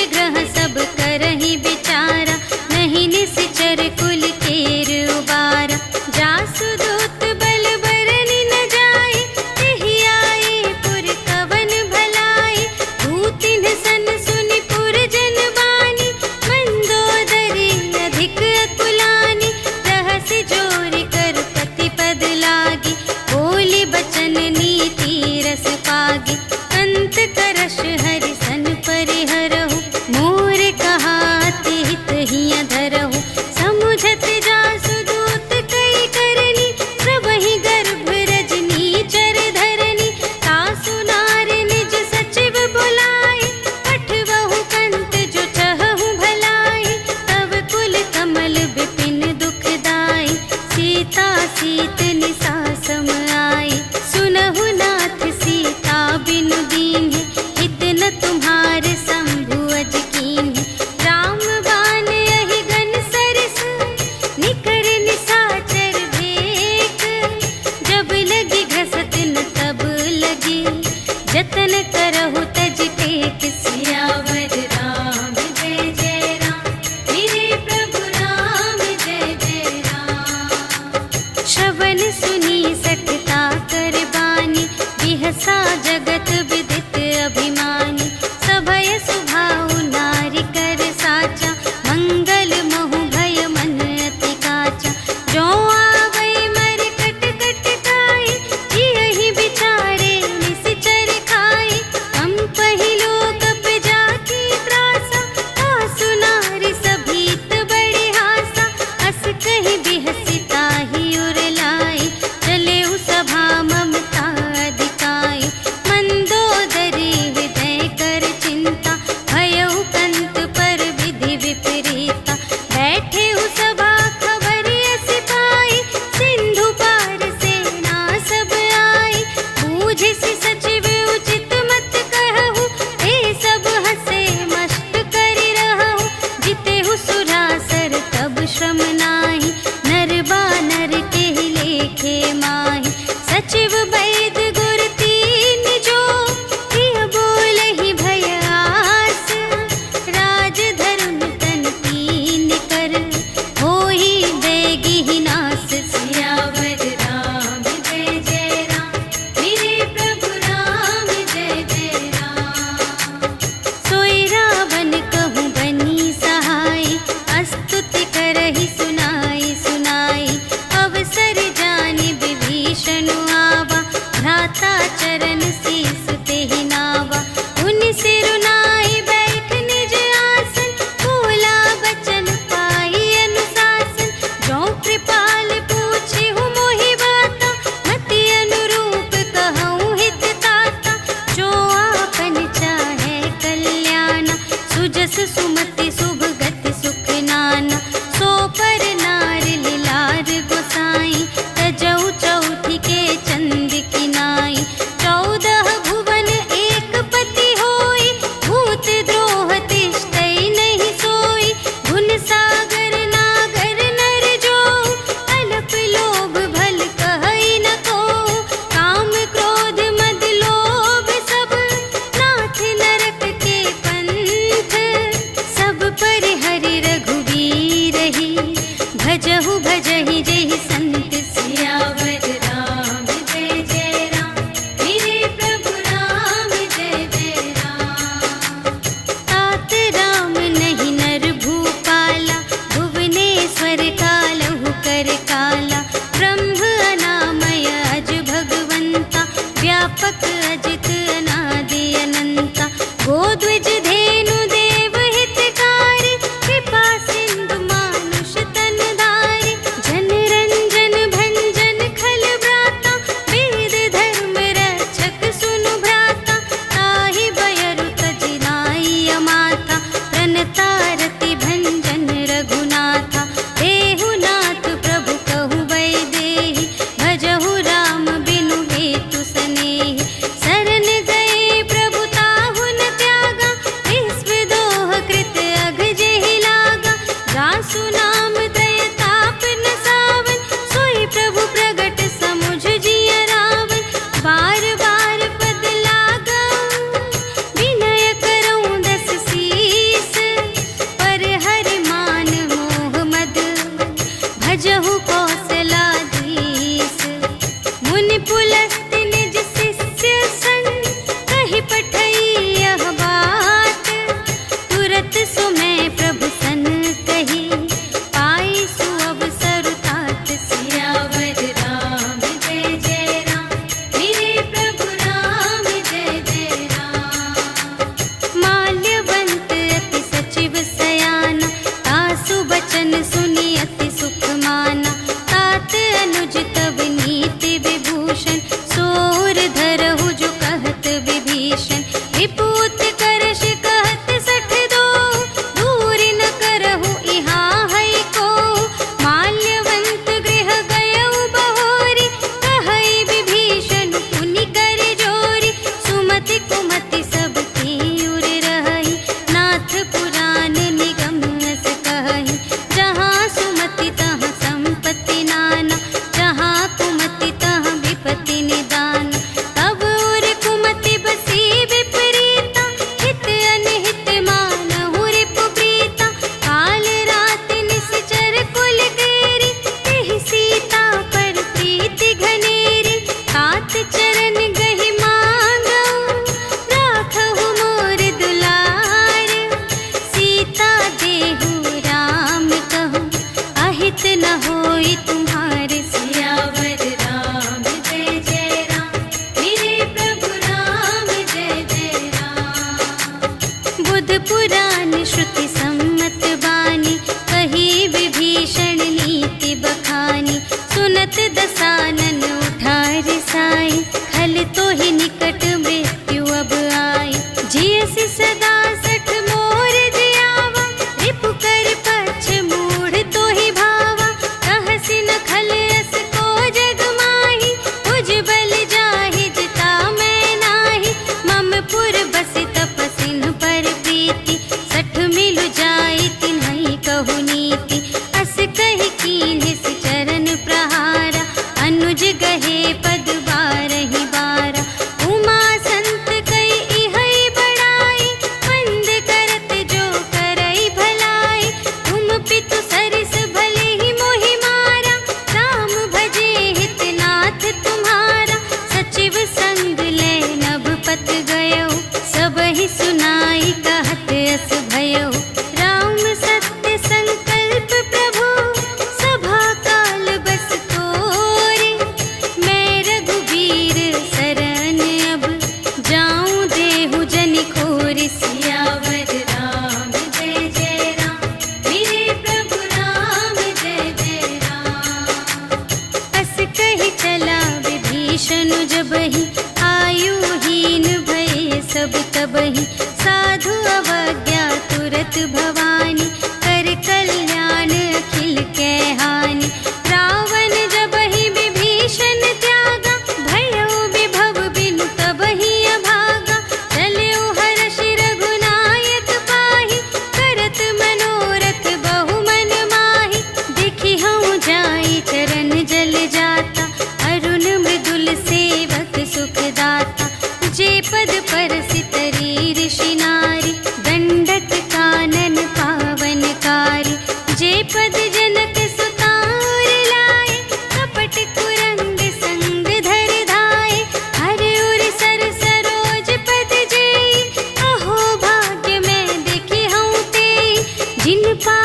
श्रम नाही, नर बानर के लेखे माही। सचिव वैद गुर तीन जो, प्रिय बोलहि भय आस। राज धर्म तन तीन कर, होहि देगी नास। सियावर राम जय जय राम, मेरे प्रभु राम जय जय राम। सोई रावण कहूँ बनी सहाय, स्तुति करहि सुनाई सुनाई। अवसर जानि विभीषण आवा, भ्राता चरण शीस तेहि नावा। उन सिरुनाई बैठ निज आसन, बोला बचन पाई अनुशासन। जो कृपाल पूछे हूँ मोहि बाता, मति अनुरूप कहूँ हित ताता। जो आपन चाहे कल्याण, सुजस सुमति शुभ गति सुख नाना। सो पर नार लिलार गोसाई, तजौ चौठी के चंद किनाई। 14 भुवन एक पति होई, भूत द्रोह तिष्ठै नहीं सोई। गुण सागर नागर नर जो, अल्प लोभ भल कहै न को। काम क्रोध मद लोभ सब, नाथ नरक के पंथ। सब पर हरि रघुवीर ही, भजहु भजहि जेहि संत। सियावर राम जय जय राम, मेरे प्रभु राम जय जय राम। तात राम नहीं नर भूपाला, भुवनेश्वर कालहु कर काला। ब्रह्म अनामय अज भगवंता, व्यापक अजित अनादि अनंता। गोद्विज धेनु देव हितकारी, कृपा सिंधु मानुष तन धारी। जन रंजन भंजन खल व्राता, वेद धर्म रक्षक सुनु भ्राता। ताहि बयरु तजि नाई अमाता, प्रणतारति भंजन रघुनाथा। देहु नाथ प्रभु कहु वैदेही, भजहु राम बिनु हेतु सनेही। शरण गए प्रभु ताहु न त्यागा, विश्व दोह कृत अघ जेहि लागा। जासु नाम दय ताप न सावन, सोई प्रभु प्रगट समुझ जिय रावण। बार बार पद लागऊं, विनय करऊं दस शीस। पर हरि मान मोह मद, भजहु कौशलाधीश। मुनि पुलस्त्य निज शिष्य संग, कहि पठई यह बात। तुरत सुमय प्रभु सन कही,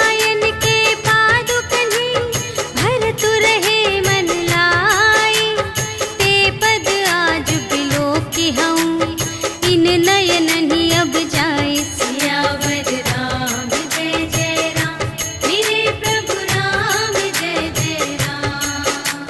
नारायण के पादुकनि भरतु रहे मन लाई। ते पद आज बिलोकी हूँ इन नयननि अब जाए। सियावर राम जय जय राम, मेरे प्रभु राम जय जय राम।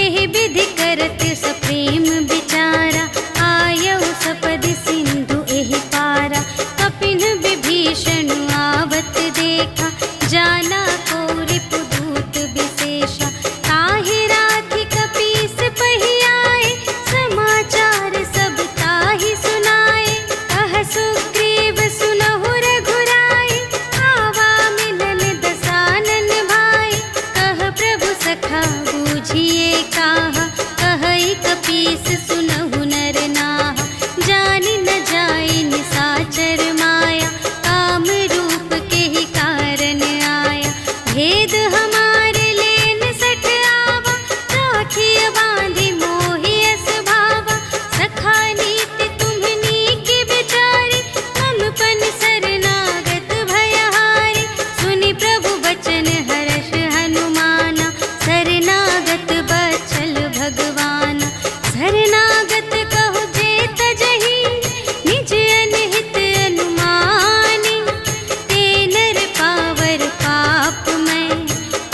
एहि विधि करत सप्रेम विचारा, आयऊ सपदि सिंधु एहि पारा। कपिन विभीषण आवत देखा, जाना को रिपुदूत विशेषा। ताहि राधि कपीस पहि आए, समाचार सब ताहि सुनाए। कह सुग्रीव सुनहु रघुराई, आवा मिलन दसानन भाई। कह प्रभु सखा बूझिए काहा, कहई कपीस सुनहु नर नाहा। जानि न जाई निसाचर माया, काम रूप के ही कारण आया। भेद हमारे लेन सठ आवा, राखिय बांधि मोहि अस भावा। सखा नीति तुम्हनी की विचारी, ममपन शरणागत भयहारी। सुनि प्रभु बचन हर्ष हनुमाना, शरणागत बचल भगवाना। शरणागत कहु जे तजहि, निज अनहित अनुमानी। ते नर पावर पाप मैं,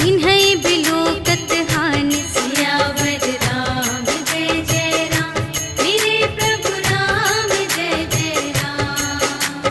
इन्है बिलोकत हानि। सियावर राम जय जय राम, मेरे प्रभु राम जय जय राम।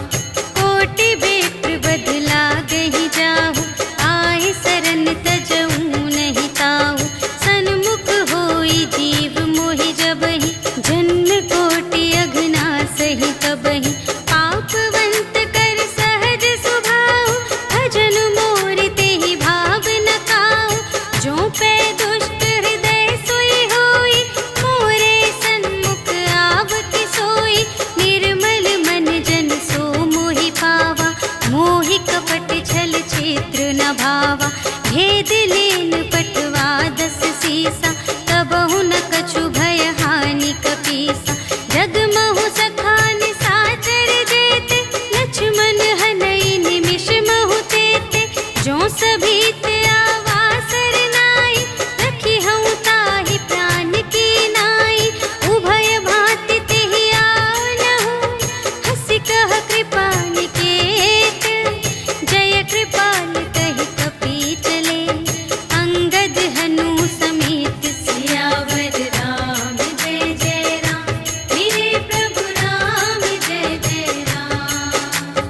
कोटि बेत्र बदला गहि जाहु, आए सरन तजऊ नहीं ताहु। सन्मुख होई जीव मोहि जबहि, जन्म कोटि अघना सही तबहि। पापवंत कर सहज सुभाहु, भजन मोर तेहि भाव न काहु। जो पै दुष्ट हृदय सोई होई, मोरे सन्मुख आवति सोई। निर्मल मन जन सो मोहि पावा, मोहि कपट छल क्षेत्र न भावा। भेद लेन पटवा दस सीसा, तबहु न कछु भय हानि कपीसा। जगमहु सखा निसाचर जेते, लक्ष्मण हनई निमिष महु तेते। जो सभीत आवा सरनाई, रखी हूँ ताहि प्राण की नाई। उभय भांति तेहि आवनहु, हँसि कह कृपा निकेत। जय कृपाल कहि कपी चले, अंगद हनु समेत। सियावर राम जय जय राम, मेरे प्रभु राम जय जय राम।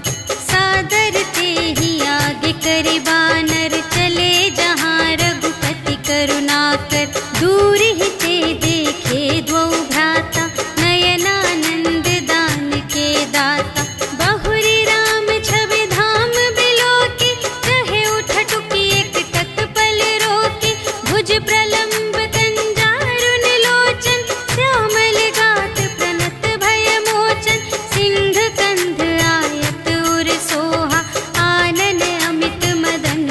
सादर तेहि आगे करि बानर, चले जहाँ रघुपति करुणाकर। दूर ही ते देखे द्वौ भ्राता, नयनानंद दान के दाता। बहुरी राम छवि धाम बिलोकी, रहे उठटुकी एक तत्पल रोकी। भुज प्रलंब कंजारुन लोचन, श्यामल गात प्रणत भय मोचन। सिंह कंध आयत उर सोहा, आनन अमित मदन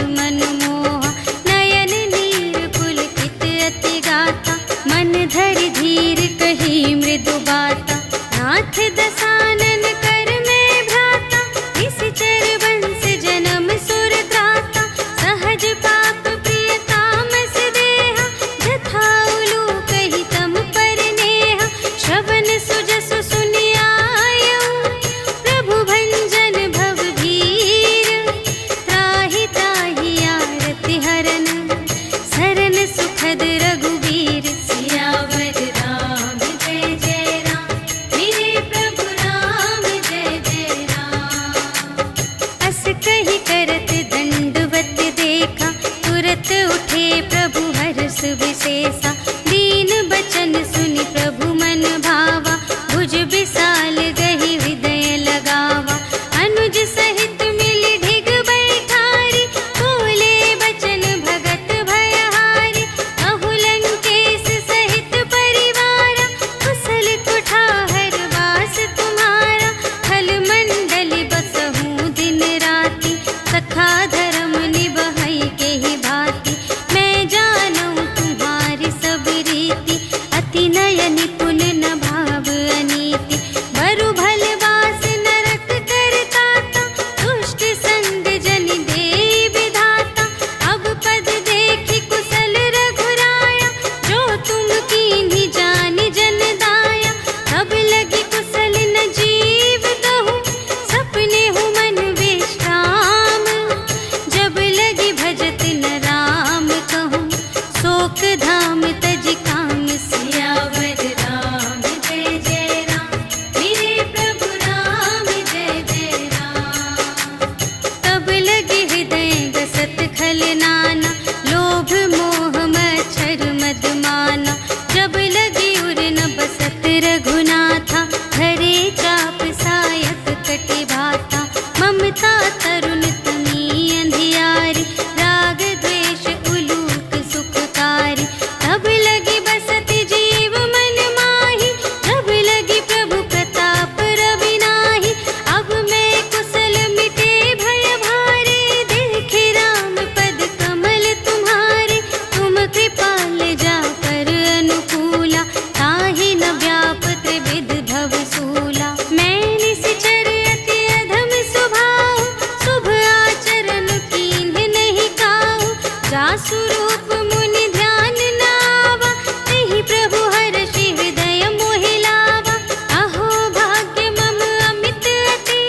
स्वरूप मुनि ध्यान नावा, तेहि प्रभु हर्षि हृदय मोहि लावा। अहो भाग्य मम अमित अति,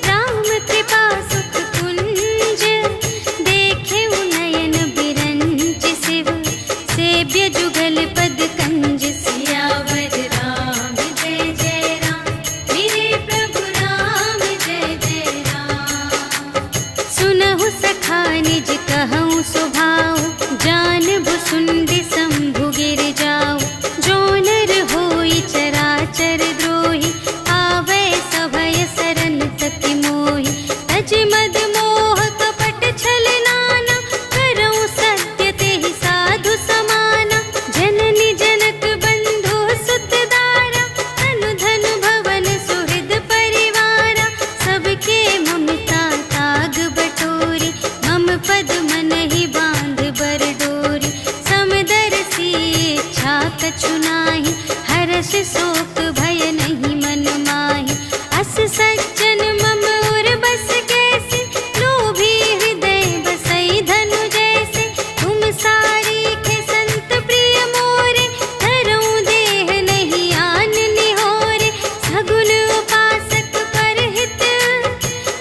राम कृपा सुख कुंज। देखेउ नयन बिरंच शिव, सेव्य जुगल पद कंज। सियावर राम जय जय राम, मेरे प्रभु राम जय जय राम। सुनहु सखा निज कहऊँ सुभाऊ, जानबु सुंदि शंभु गिर जाऊ। जो नर होई चराचर द्रोही, आवै सभय सरन तति मोहि। तज मद मोह कपट छल नाना, करऊँ सत्य तेहि साधु समाना। जननी जनक बंधु सुत दारा, तनु धनु भवन सुहृद परिवारा। सबके ममता ताग बटोरी, मम पद मनहि बांध बर डोरी। समदर्शी इच्छा कछु नाहि, हर्ष शोक भय नहीं मन माहि। अस सज्जन मम उर बस कैसे, लोभी हृदय बसई धनु जैसे। तुम सारीखे संत प्रिय मोरे, धरऊँ देह नहीं आन निहोरे। सगुन उपासक परहित,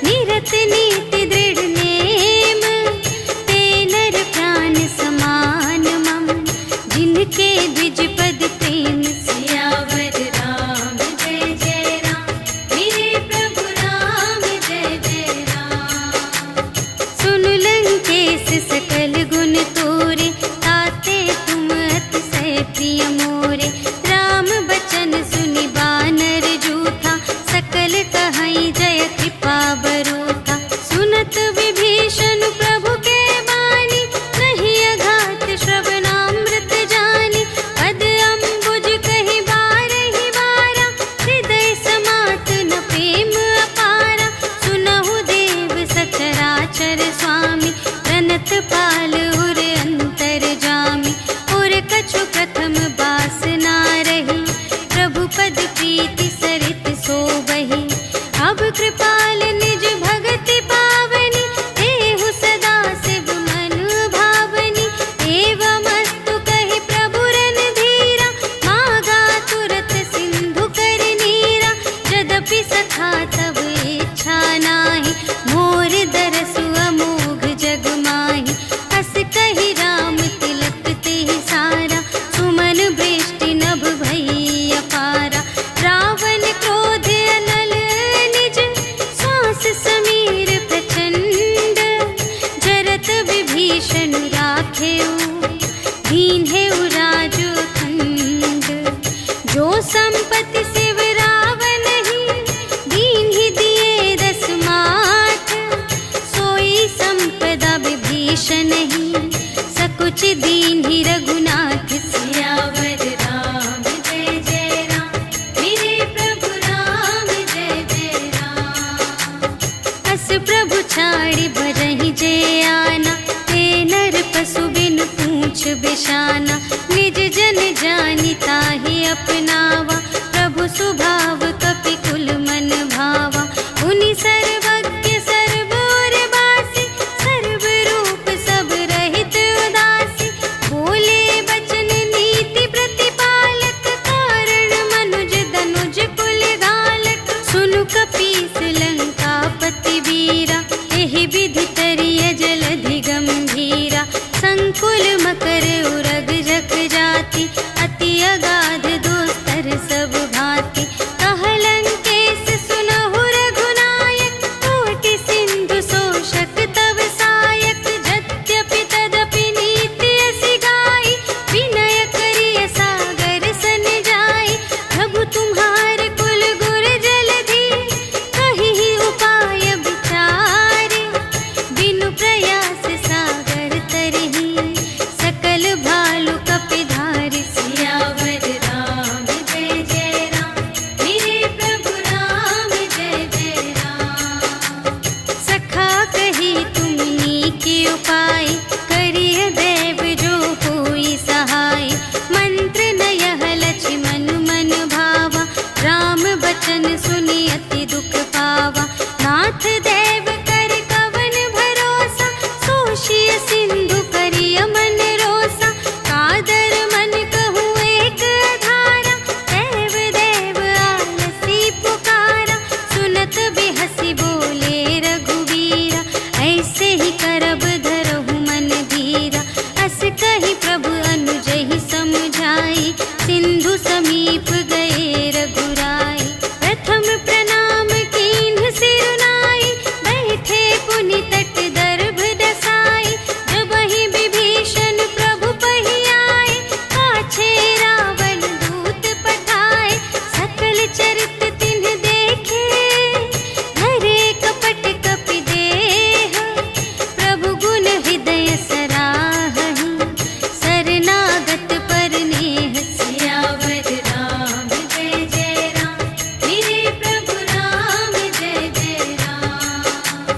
निरत नीति दृढ़ नेम। ते नर प्राण समान मम, जिनके द्विज पद प्रेम। सियावर राम जय जय राम, मेरे प्रभु राम जय जय राम। सुन लंकेश सकल गुण तोरे, ताते तुम अतिशय प्रिय मोरे। राम बचन सुनि बानर जूथा, सकल कहई जय कृपा बरूथा। सुनत विभीषण प्रभु के बानी, नहीं अघात श्रवणामृत जानी। पद अम्बुज कहि बारहि बारा, हृदय समात न प्रेम अपारा। सुनहु देव सचराचर स्वामी, प्रणत पाल उर अंतर जामी। और कछु प्रथम बास ना रही, प्रभु पद प्रीति सरित सोबहि। अब कृपाल निज भगति पावनी, देहु सदा शिव मन भावनी। एवमस्तु कहि प्रभु रणधीरा, मागा तुरत सिंधु कर नीरा। यद्यपि सखा तब इच्छा नाही, मोर दरसु अमोघ जग माही। हस कहि राम तिलक तेहि सारा, सुमन वृष्टि नभ भई अपारा। रावण क्रोध अनल निज, श्वास समीर प्रचंड। जरत विभीषण राखेउ, दीन्हेउ राजु अखंड। जो संपत्ति शिव रावण ही, दीन्हि दिए दस माठ। सोई संपदा विभीषण ही, सकुच दीन्हि रघुनाथ। सियावर राम जय जय राम, मेरे प्रभु राम जय जय राम। अस प्रभु छाड़ि भजहि जे आना, ते नर पशु बिनु पूछ बिशाना। निज जन जानि ताहि अपनावा, प्रभु सुभाव कपि कुल मन भावा। उनि सर्वज्ञ सर्व और बासी, सर्व रूप सब रहित उदासी। बोले बचन नीति प्रतिपालक, कारण मनुज धनुज कुल घालक। सुनु कपीस लंकापति वीरा, एहि विधि तरिय जलधि गंभीरा। संकुल मकर उरग जख जाति, अति अगाध दोस्तर करब धरहु मन धीरा। अस कही प्रभु अनुजहि समझाई, सिंधु समीप गए रघुराई। प्रथम प्रणाम कीन्ह सिरुनाई, बैठे पुनि तट दर्भ दसाई। जबहि विभीषण प्रभु पहि आए, पाछे रावण दूत पठाए। सकल चरित तिन्ह देखे, धरे कपट कपि देह। प्रभु गुण हृदय सराहहि, शरणागत पर नेह। सियावर राम जय जय राम, मेरे प्रभु राम जय जय राम।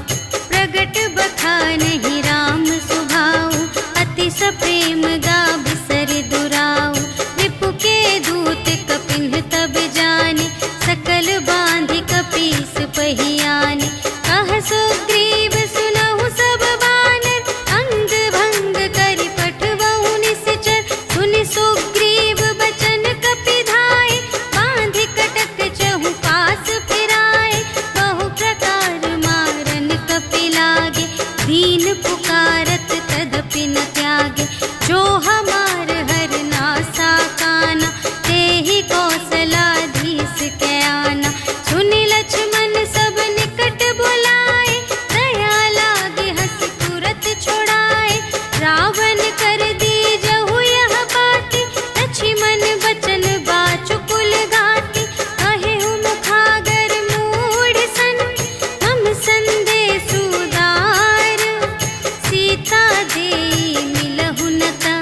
प्रगट बखानहि राम सुभाऊ, अति सप्रेम गा बिसर दुराऊ। रिपु के दूत कपिन्ह तब जाने, सकल बांधि कपीस पहियाने। कह सुग्रीव सुनहु सब बानर, अंग भंग करि पठबहु निश्चर। सुनि सुग्रीव बचन कपि धाय, बांधि कटक चहु पास फिराए। बहु प्रकार मारन कपि लागे, दीन पुकारत तदपि न त्यागे। जो हमार हर नासा काना, तेहि कौशलाधीश के आना। सुनि लक्ष्मण सब निकट बुलाए, दया लागे हँसि तुरत छुड़ाए। रावण कर दीजहु यह बाती, लक्ष्मण बचन बाचुकुल घाती। कहेहु मुखागर मूढ़ सन, हम संदेश उदार। सीता देई मिलहु न ता,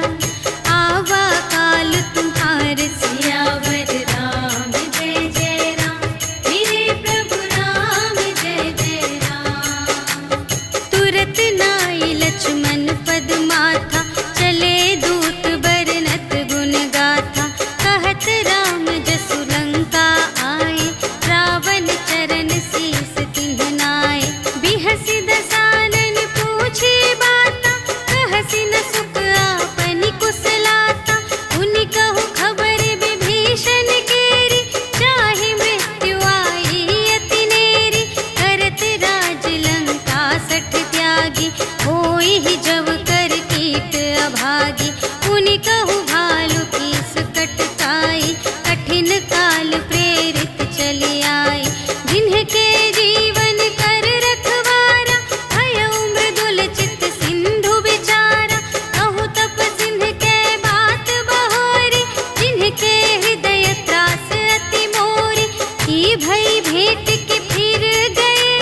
आवा काल तुम्हार। सियावर राम जय जय राम, मेरे प्रभु राम जय जय राम। तुरत नाई लक्ष्मण पद माथा, चले दूत बरनत गुण गाथा। कहत राम जसु लंका आए, रावण चरण शीस तिन्ह नाए। बिहसि दसानन पूछे बाता, कहसि न सुख आपनि कुशलाता। उनि कहु खबर विभीषण केरी, चाहे मृत्यु आई अति नेरी। करत राज लंका सठ त्यागी, होई जब कर कीट अभागी। उनि कहु भालु कीस कटकाई, कठिन काल प्रेरित चली आई। जिन्हके जीवन कर रखवारा, भयउ मृदुल चित सिंधु विचारा। कहु तप सिंह के बात बहोरी, जिन्हके हृदय त्रास अति मोरी। की भई भेंट के फिर गए,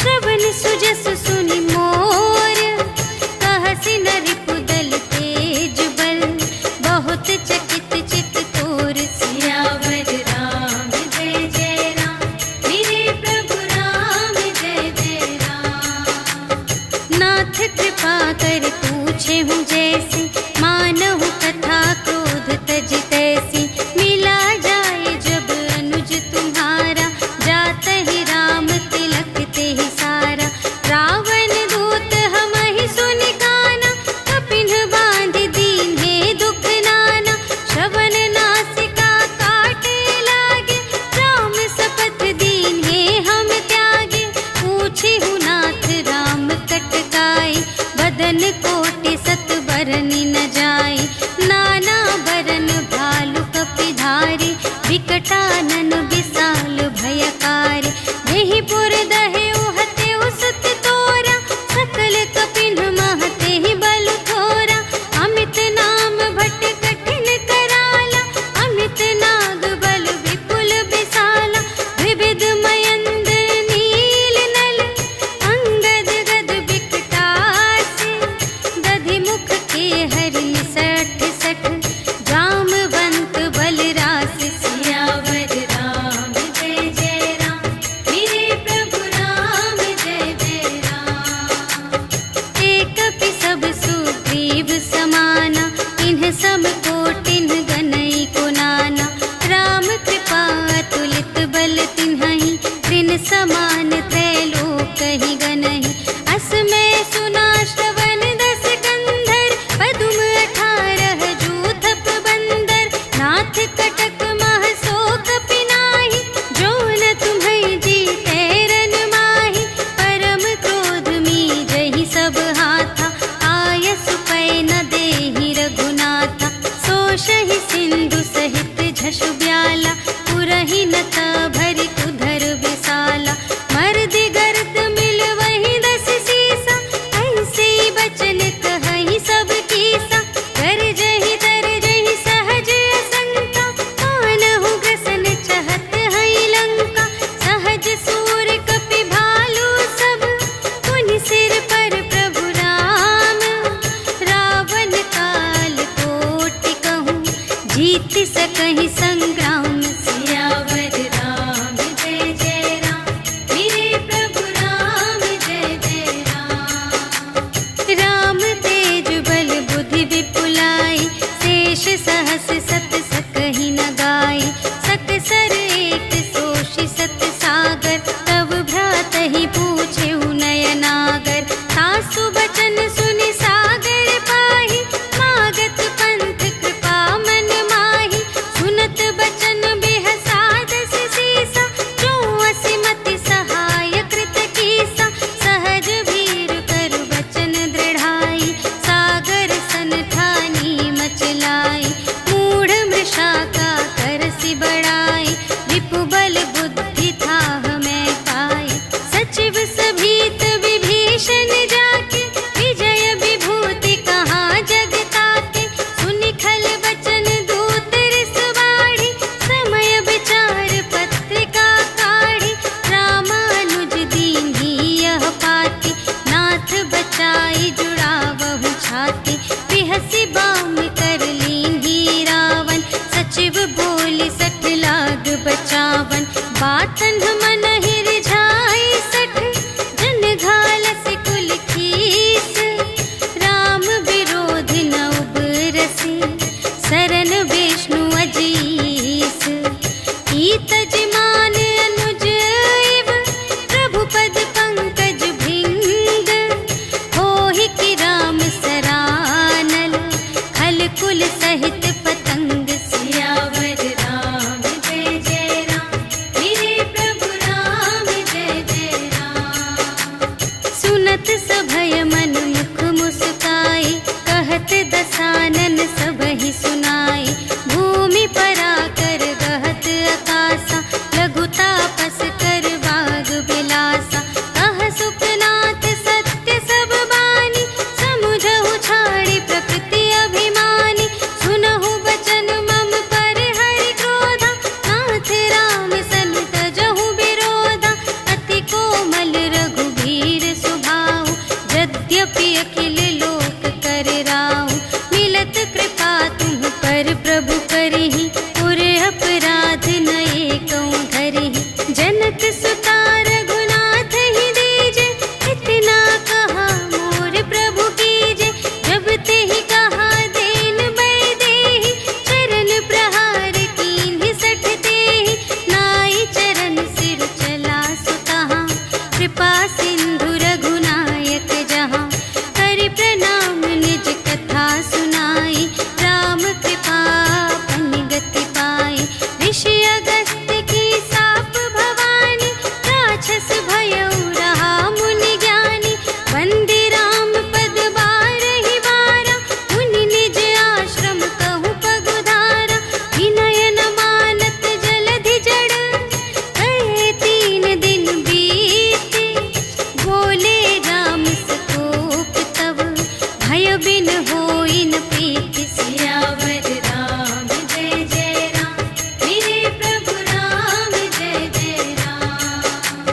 श्रवण सुजस सुनि मोर। कहसि न रिपुदल तेज बल, बहुत चकित चित तोर। सियावर राम जय जय राम, मेरे प्रभु राम जय जय राम। नाथ कृपा कर पूछे हूँ जैसी, मानहु कथा क्रोध तज तैसी। मिला जाए जब अनुज तुम्हारा, जातहि राम तिलक तेहि सारा। रावण दूत हमहि सुनि काना, कपिन्ह बांधि दीन्हे दुख नाना। श्रवण नासिका काटे लागे, राम शपथ दीन्हे हम त्यागे। पूछिहु नाथ राम कटकाई, बदन कोटि सत बरनि न जाई। नाना बरन भालु कपि धारी, विकटानन विशाल भयकारी। देहि पुर दहेउ हतेउ सुत तोरा, सकल कपिन्ह महतेहि बल थोरा। अमित नाम भट कठिन कराला, अमित नाग बल विपुल विशाला। विविध मयंद्र नील नल, अंगद गद विकटासी। कीन्ही सकहि संग्राम। सियावर राम जय जय राम, मेरे प्रभु राम जय जय राम। राम तेज बल बुद्धि विपुलाई, शेष सहस सत सकहि न गाई। सकसर एक सोषि सत सागर, तब भ्रातहि पूछेउ नयनागर। सासु बचन सुनि सागर पाहि, मागत पंथ कृपा मन माहि। सुनत बचन बेहसादस सीसा, जो असिमति सहाय कृत कीसा। सहज भीर कर बचन दृढ़ाई, सागर सन ठानी मचलाई। मूढ़ मृषा का करसि बढ़ाई, रिपु बल बुद्धि थाह मैं पाई। सचिव सभीत विभीषण जाके, विजय विभूति कहाँ जग ताके। सुनि खल बचन दूत रिस बाढ़ी, समय विचार पत्रिका काढ़ी। रामानुज दीन्ही यह पाती, नाथ बचाई जुड़ावहु छाती। बिहसि बाम कर लीन्ही रावण, सचिव बोली सठ लाग बचावन। बातन मन हिर झाई सठ, जन घालस कुल खीस। राम विरोध न उबरसी, सरन विष्णु अजीस। ईतज मान अनुज इव, प्रभु पद पंकज भृंग। होहि कि राम सरानल, खल कुल सहित पतंग। सियावर राम जय जय राम, मेरे प्रभु राम जय जय राम। सुनत सभय मन मुख मुस्काई, कहत दसानन सबहि सुनाई। भूमि पराकर गहत आकासा, लघु तापस कर बाग बिलासा। कह सुखनाथ सत्य सब बानी, समुझहु छाड़ी प्रकृति अभिमानी। सुनहु बचन मम पर हरि क्रोधा, नाथ राम सन तजहु विरोधा। अति कोमल रघुबीर सुभाऊ, यद्यपि अखिल लोक कर राऊ। मिलत कृपा तुम पर प्रभु करहि, पुर अपराध न एकौ धरहि। जनक सुता रघुनाथ ही दीजे, इतना कहा मोर प्रभु कीजे। जब तेहि कहा देन बै देहि, चरण प्रहार कीन्ही सठ तेहि। नाई चरण सिर चला सुतहाँ, कृपा सिंधु रघुनायक जहाँ। करि प्रणाम निज कथा सुनाई, राम कृपा पन गति पाई। ऋषि अगस्त्य की साप भवानी, राक्षस भयउ रहा मुनि ज्ञानी। वंदे राम पद बारहि बारा, मुनि निज आश्रम कहु पगुधारा। विनय न मानत जलधि जड़, कहे 3 दिन बीते। बोले राम सकोप तब, भय बिन होई न प्रीति। सियावर राम जय जय राम, मेरे प्रभु राम जय जय राम।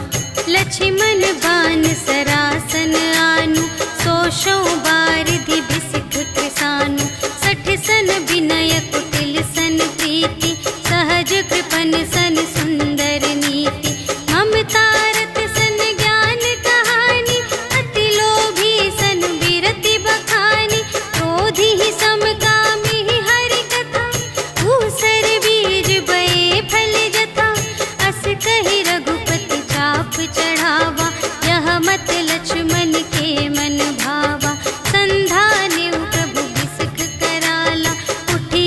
लक्ष्मण बान सरासन आनु, सोषों बारिधि बिसिख कृसानु। सठ सन विनय कुटिल सन प्रीति, सहज कृपन सन सुंदर नीति। ममता रत सन ज्ञान कहानी, अति लोभी सन बिरति बखानी। क्रोधी ही समकामी ही हरि कथा, ऊसर बीज बये फल जथा। अस कहि रघुपति चाप चढ़ावा, यह मत लक्ष्मण के मन भावा। संधानेउ प्रभु बिसिख कराला, उठी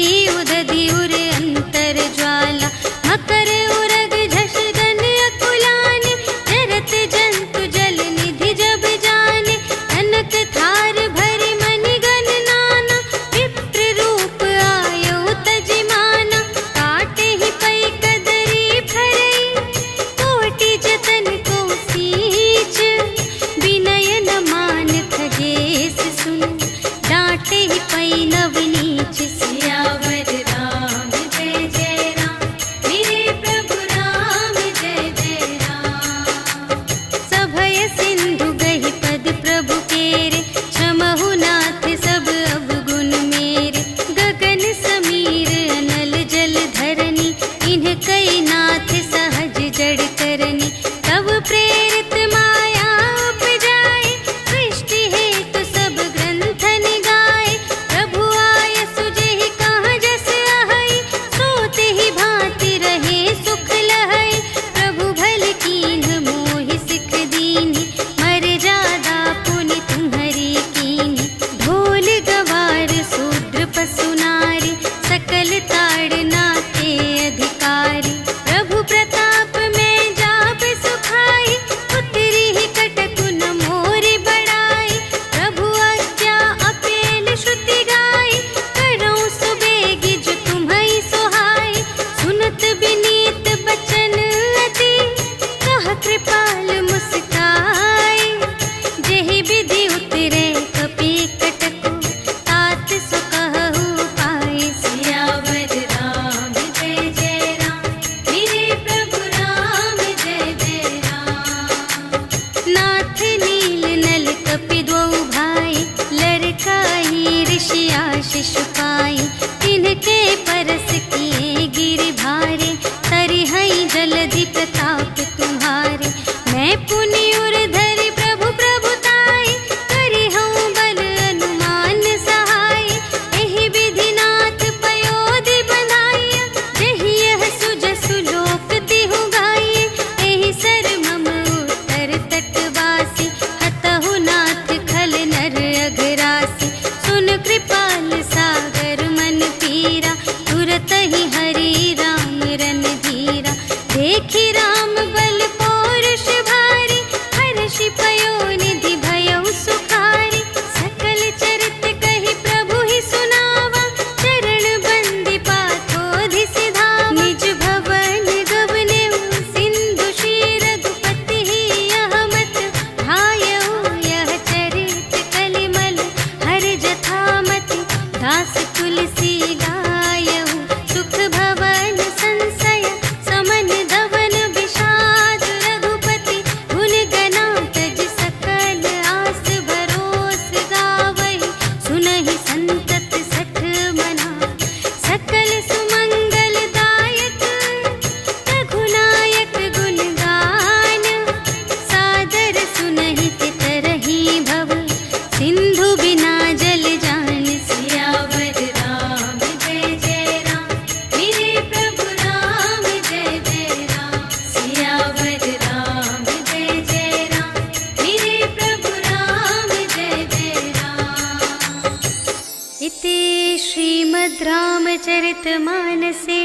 इति श्रीमद्रामचरितमानसे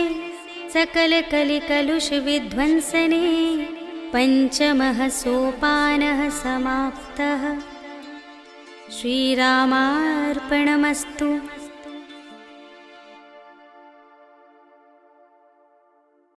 सकलकलिकलुषविध्वंसने पञ्चमः सोपानः समाप्तः। श्रीरामार्पणमस्तु।